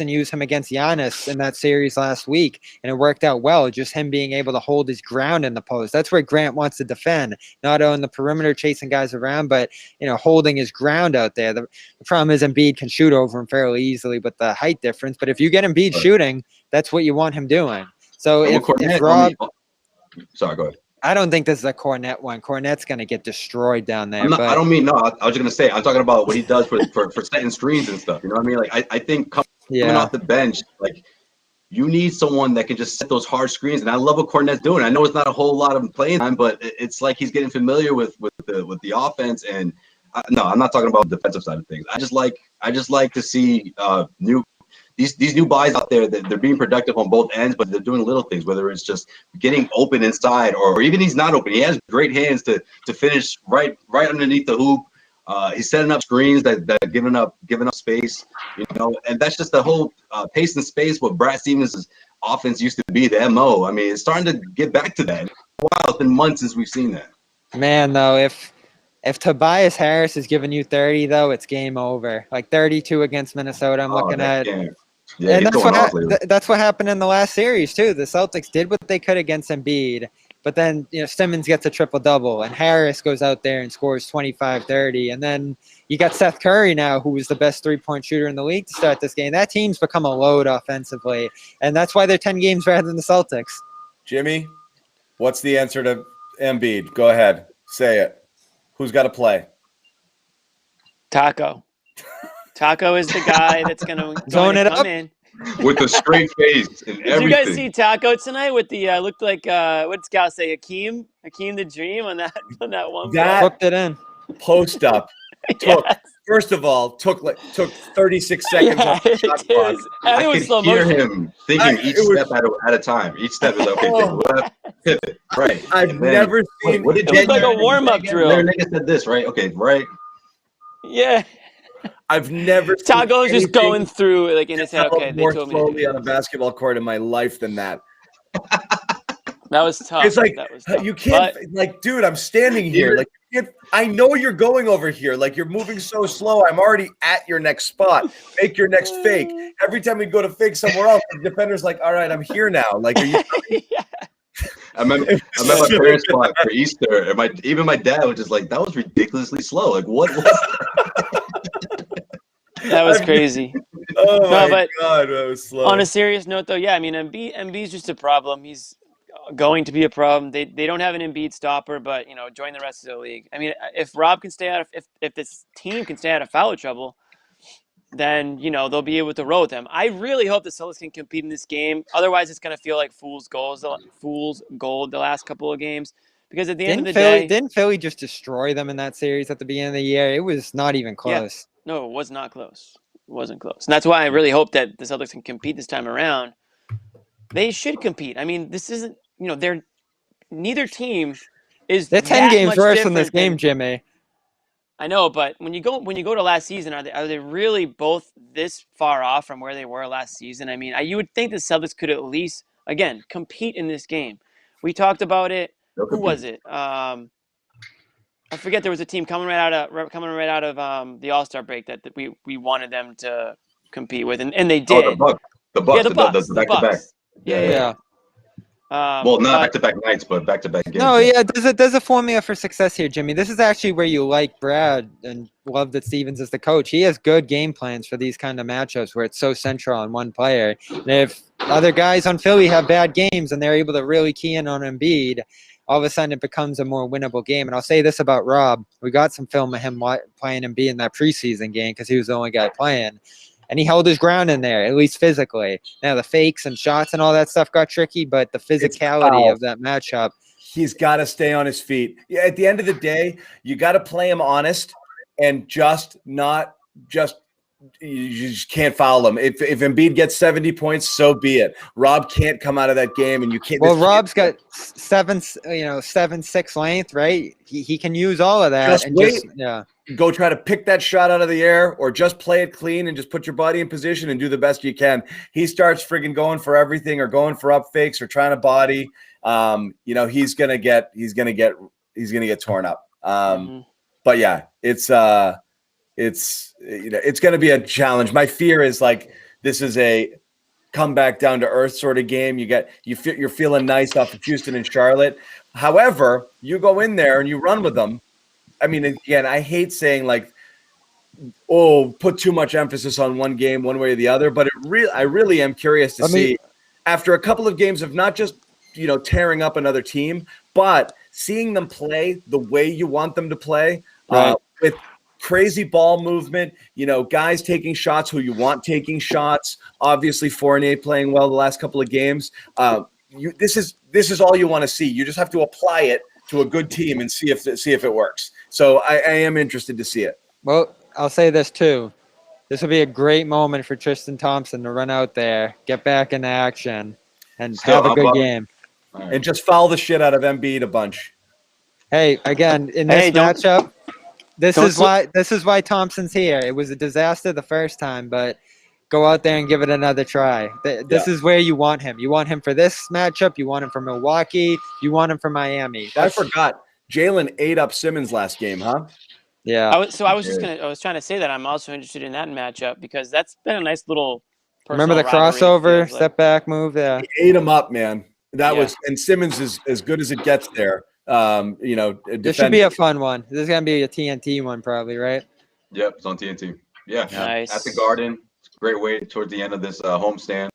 use him against Giannis in that series last week, and it worked out well. Just him being able to hold his ground in the post. That's where Grant wants to defend, not on the perimeter chasing guys around, but holding his ground out there. The problem is Embiid can shoot over him fairly easily, but the height difference. But if you get Embiid shooting, that's what you want him doing. So if Rob, sorry, go ahead. I don't think this is a Cornette one. Cornette's going to get destroyed down there. I don't mean, no, I was just going to say, I'm talking about what he does for setting screens and stuff. You know what I mean? Like, I think coming off the bench, like, you need someone that can just set those hard screens. And I love what Cornette's doing. I know it's not a whole lot of playing time, but it's like he's getting familiar with the offense. And no, I'm not talking about the defensive side of things. I just like to see these new buys out there that they're being productive on both ends, but they're doing little things, whether it's just getting open inside or even he's not open. He has great hands to finish right underneath the hoop. He's setting up screens that giving up space, and that's just the whole pace and space what Brad Stevens' offense used to be, the MO. I mean, it's starting to get back to that. Wow, it's been months since we've seen that. Man, though, if Tobias Harris is giving you 30, though, it's game over. Like 32 against Minnesota, I'm looking at. Yeah, and that's what happened in the last series too. The Celtics did what they could against Embiid, but then Simmons gets a triple-double, and Harris goes out there and scores 25, 30, and then you got Seth Curry now, who was the best three-point shooter in the league to start this game. That team's become a load offensively, and that's why they're 10 games better than the Celtics. Jimmy, what's the answer to Embiid? Go ahead, say it. Who's got to play? Taco. Taco is the guy that's going to come in. With a straight face and everything. Did you guys see Taco tonight with the looked like what's Gal say Hakeem the Dream on that one? That flipped it in. Post up took first of all took 36 seconds. Yeah, I could hear him thinking each step at a time. Each step is okay. Left, pivot, right. I've never seen. What did it was like a warm-up drill. Their nigga said this, right? Okay, right. Yeah. I've never seen Taco's just going through like in his head. Okay, they more told me slowly on a basketball court in my life than that. That was tough. It's like that was tough. You can't like, dude. I'm standing here. Like, I know you're going over here. Like, you're moving so slow. I'm already at your next spot. Make your next fake. Every time we go to fake somewhere else, the defender's like, "All right, I'm here now." Like, are you? Yeah. I'm at my parents' spot for Easter, and even my dad was just like, "That was ridiculously slow. Like, what was that?" That was crazy. Oh my God, that was slow. On a serious note, though, yeah, I mean, Embiid's just a problem. He's going to be a problem. They don't have an Embiid stopper, but join the rest of the league. I mean, if Rob can stay out of if this team can stay out of foul trouble, then they'll be able to roll with them. I really hope the Celtics can compete in this game. Otherwise, it's going to feel like fool's gold the last couple of games. Because at the end of the day, didn't Philly just destroy them in that series at the beginning of the year? It was not even close. Yeah. No, it was not close. It wasn't close. And that's why I really hope that the Celtics can compete this time around. They should compete. I mean, this isn't, neither team is. They're 10 games worse in this game, Jimmy. I know, but when you go to last season, are they really both this far off from where they were last season? I mean, you would think the Celtics could at least, again, compete in this game. We talked about it. Who was it? I forget. There was a team coming right out of the All-Star break that we wanted them to compete with, and they did. Oh, the Bucks. Yeah, the Bucks. The back-to-back. Yeah. Well, not back-to-back nights, but back-to-back games. No, yeah, there's a formula for success here, Jimmy. This is actually where you like Brad and love that Stevens is the coach. He has good game plans for these kind of matchups where it's so central on one player. And if other guys on Philly have bad games and they're able to really key in on Embiid, all of a sudden it becomes a more winnable game. And I'll say this about Rob. We got some film of him playing Embiid in that preseason game because he was the only guy playing. And he held his ground in there, at least physically. Now, the fakes and shots and all that stuff got tricky, but the physicality of that matchup. He's got to stay on his feet. Yeah, at the end of the day, you got to play him honest and you just can't foul him. If Embiid gets 70 points, so be it. Rob can't come out of that game, and you can't. Well, Rob's got 7'6" length, right? He can use all of that. Go try to pick that shot out of the air, or just play it clean and just put your body in position and do the best you can. He starts friggin' going for everything, or going for up fakes, or trying to body. He's gonna get torn up. But yeah, it's going to be a challenge. My fear is this is a come back down to earth sort of game. You're feeling nice off of Houston and Charlotte. However, you go in there and you run with them. I mean, again, I hate saying put too much emphasis on one game, one way or the other. But I really am curious to see, after a couple of games of not just tearing up another team, but seeing them play the way you want them to play, with crazy ball movement, guys taking shots who you want taking shots. Obviously, Fournier playing well the last couple of games. This is all you want to see. You just have to apply it to a good team and see if it works. So I am interested to see it. Well, I'll say this too. This will be a great moment for Tristan Thompson to run out there, get back into action, and have a good game. Right. And just foul the shit out of Embiid a bunch. Hey, again, in this matchup, this is why Thompson's here. It was a disaster the first time, but go out there and give it another try. This is where you want him. You want him for this matchup. You want him for Milwaukee. You want him for Miami. I forgot. Jaylen ate up Simmons last game, huh? Yeah. I was trying to say that I'm also interested in that matchup because that's been a nice little. Remember the crossover, step back move? Yeah. He ate him up, man. And Simmons is as good as it gets there. This should be a fun one. This is gonna be a TNT one, probably, right? Yep, it's on TNT. Yeah, nice. At the Garden. It's a great way towards the end of this homestand.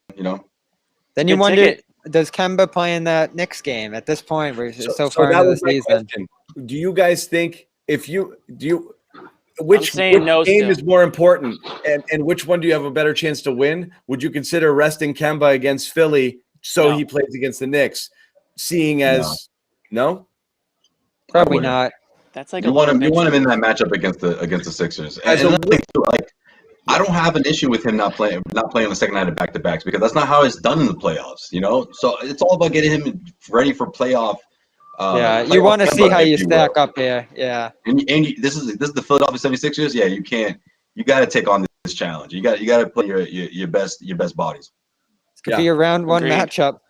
Then you wonder, does Kemba play in that Knicks game at this point? Where so far into the season. Question. Do you guys think which game is more important, and which one do you have a better chance to win? Would you consider resting Kemba against Philly so he plays against the Knicks? Seeing as no? Probably not. That's like you want him in that matchup against the Sixers. I don't have an issue with him not playing the second night of back-to-backs because that's not how it's done in the playoffs. So it's all about getting him ready for playoff. You want to see how you stack up here. Yeah. And this is the Philadelphia 76ers. Yeah, you can't. You got to take on this challenge. You got to play your best bodies. It's gonna be a round one matchup.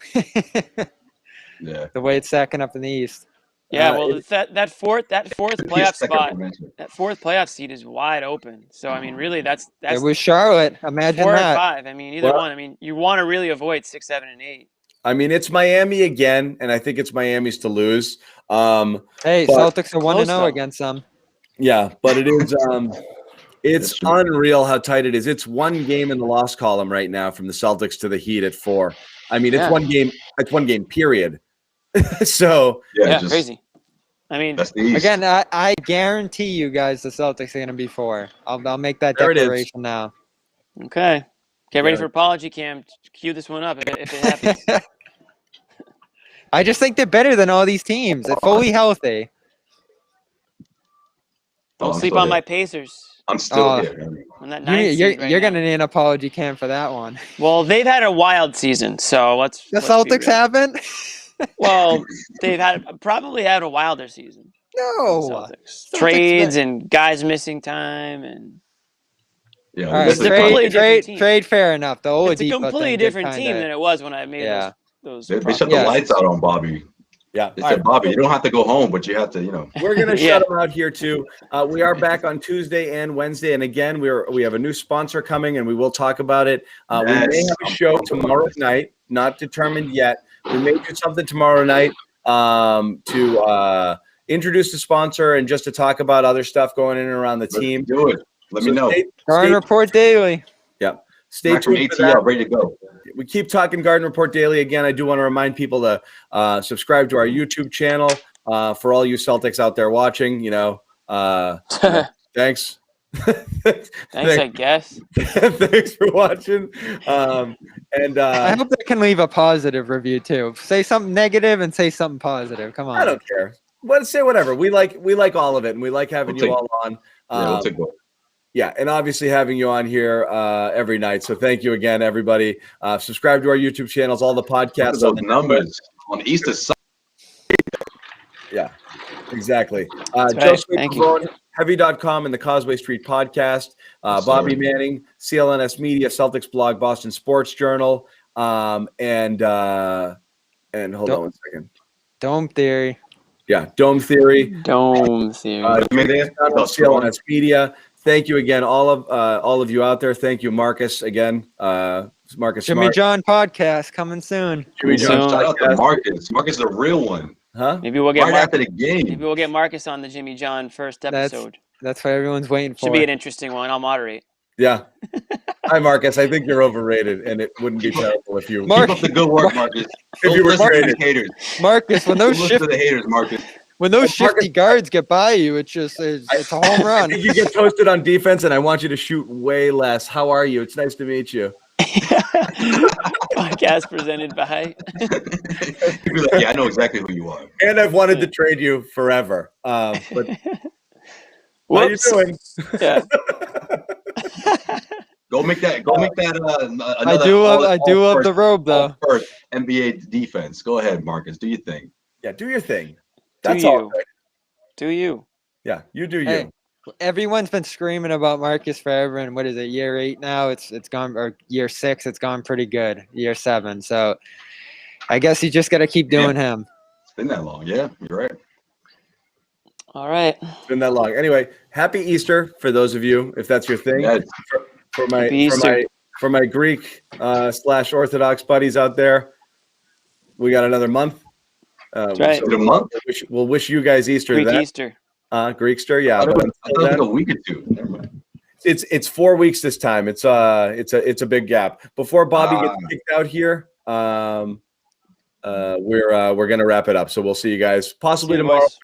Yeah. The way it's stacking up in the East. Yeah, well, that fourth playoff spot, that fourth playoff seed is wide open. So I mean, really, that's it was Charlotte. Imagine 4 that. and 5. I mean, either one. I mean, you want to really avoid 6, 7, and 8. I mean, it's Miami again, and I think it's Miami's to lose. Celtics are 1-0 against them. Yeah, but it is. It's unreal how tight it is. It's one game in the loss column right now from the Celtics to the Heat at 4. I mean, it's one game. It's one game. Period. So crazy. I mean, again, I guarantee you guys the Celtics are going to be 4. I'll make that declaration now. Okay. Get ready for apology cam. Cue this one up if it happens. I just think they're better than all these teams. They're fully healthy. Don't sleep on my Pacers. I'm still here. I'm that you're going to need an apology, Cam, for that one. Well, they've had a wild season, so let's. The Celtics haven't. Well, they've probably had a wilder season. No. Celtics. Trades and guys missing time and. Yeah, all right, trade fair enough. It's a completely different team than it was when I made those. They shut the lights out on Bobby. Yeah. They said, Bobby, you don't have to go home, but you have to, We're going to shut them out here too. We are back on Tuesday and Wednesday. And again, we have a new sponsor coming and we will talk about it. We may have a show tomorrow night, not determined yet. We may do something tomorrow night to introduce the sponsor and just to talk about other stuff going in and around the team. Let's do it. Let me know. Garden Report Daily. Yeah. Stay tuned for that. Ready to go. We keep talking Garden Report Daily. Again, I do want to remind people to subscribe to our YouTube channel for all you Celtics out there watching. Thanks. Thanks, I guess. Thanks for watching. I hope they can leave a positive review too. Say something negative and say something positive. Come on. I don't care. Say whatever. We like all of it, and we like having you all on. We'll take both. Yeah, and obviously having you on here every night. So thank you again, everybody. Subscribe to our YouTube channels, all the podcasts. On the numbers on the Easter side. Yeah, exactly. Joe Sweet, Heavy.com and the Causeway Street Podcast. Bobby Manning, CLNS Media, Celtics Blog, Boston Sports Journal, and hold on one second. Dome Theory. Yeah, Dome Theory. CLNS Media. Thank you again, all of you out there. Thank you, Marcus, again. Marcus Jimmy Smart. John podcast coming soon. Jimmy John, shout out to Marcus. Marcus is a real one. Huh? Maybe we'll get after the game. Maybe we'll get Marcus on the Jimmy John first episode. That's what everyone's waiting for. Should be an interesting one. I'll moderate. Yeah. Hi, Marcus. I think you're overrated, and it wouldn't be terrible if you keep up the good work, Marcus. If you were traded. Haters. Marcus, when those listen to the haters, Marcus. When those shifty guards get by you, it's a home run. I think you get toasted on defense, and I want you to shoot way less. How are you? It's nice to meet you. Podcast presented by. Yeah, I know exactly who you are. And I've wanted to trade you forever. But what are you doing? Yeah. Go make that. I do love the robe though. First NBA defense. Go ahead, Marcus. Do your thing. Yeah, do your thing. That's all right. Do you? Yeah, you do you. Hey, everyone's been screaming about Marcus forever, and what is it? Year 8 now. It's gone, or year 6. It's gone pretty good. Year 7. So I guess you just got to keep doing him. It's been that long. Yeah, you're right. All right. It's been that long. Anyway, happy Easter for those of you, if that's your thing. Yeah. For my Greek / Orthodox buddies out there, we got another month. That's right. A month? We'll wish you guys Easter. Greek Easter. Greekster, yeah. I thought it was like a week or two. Never mind. It's 4 weeks this time. It's a big gap. Before Bobby gets kicked out here, we're gonna wrap it up. So we'll see you guys possibly tomorrow.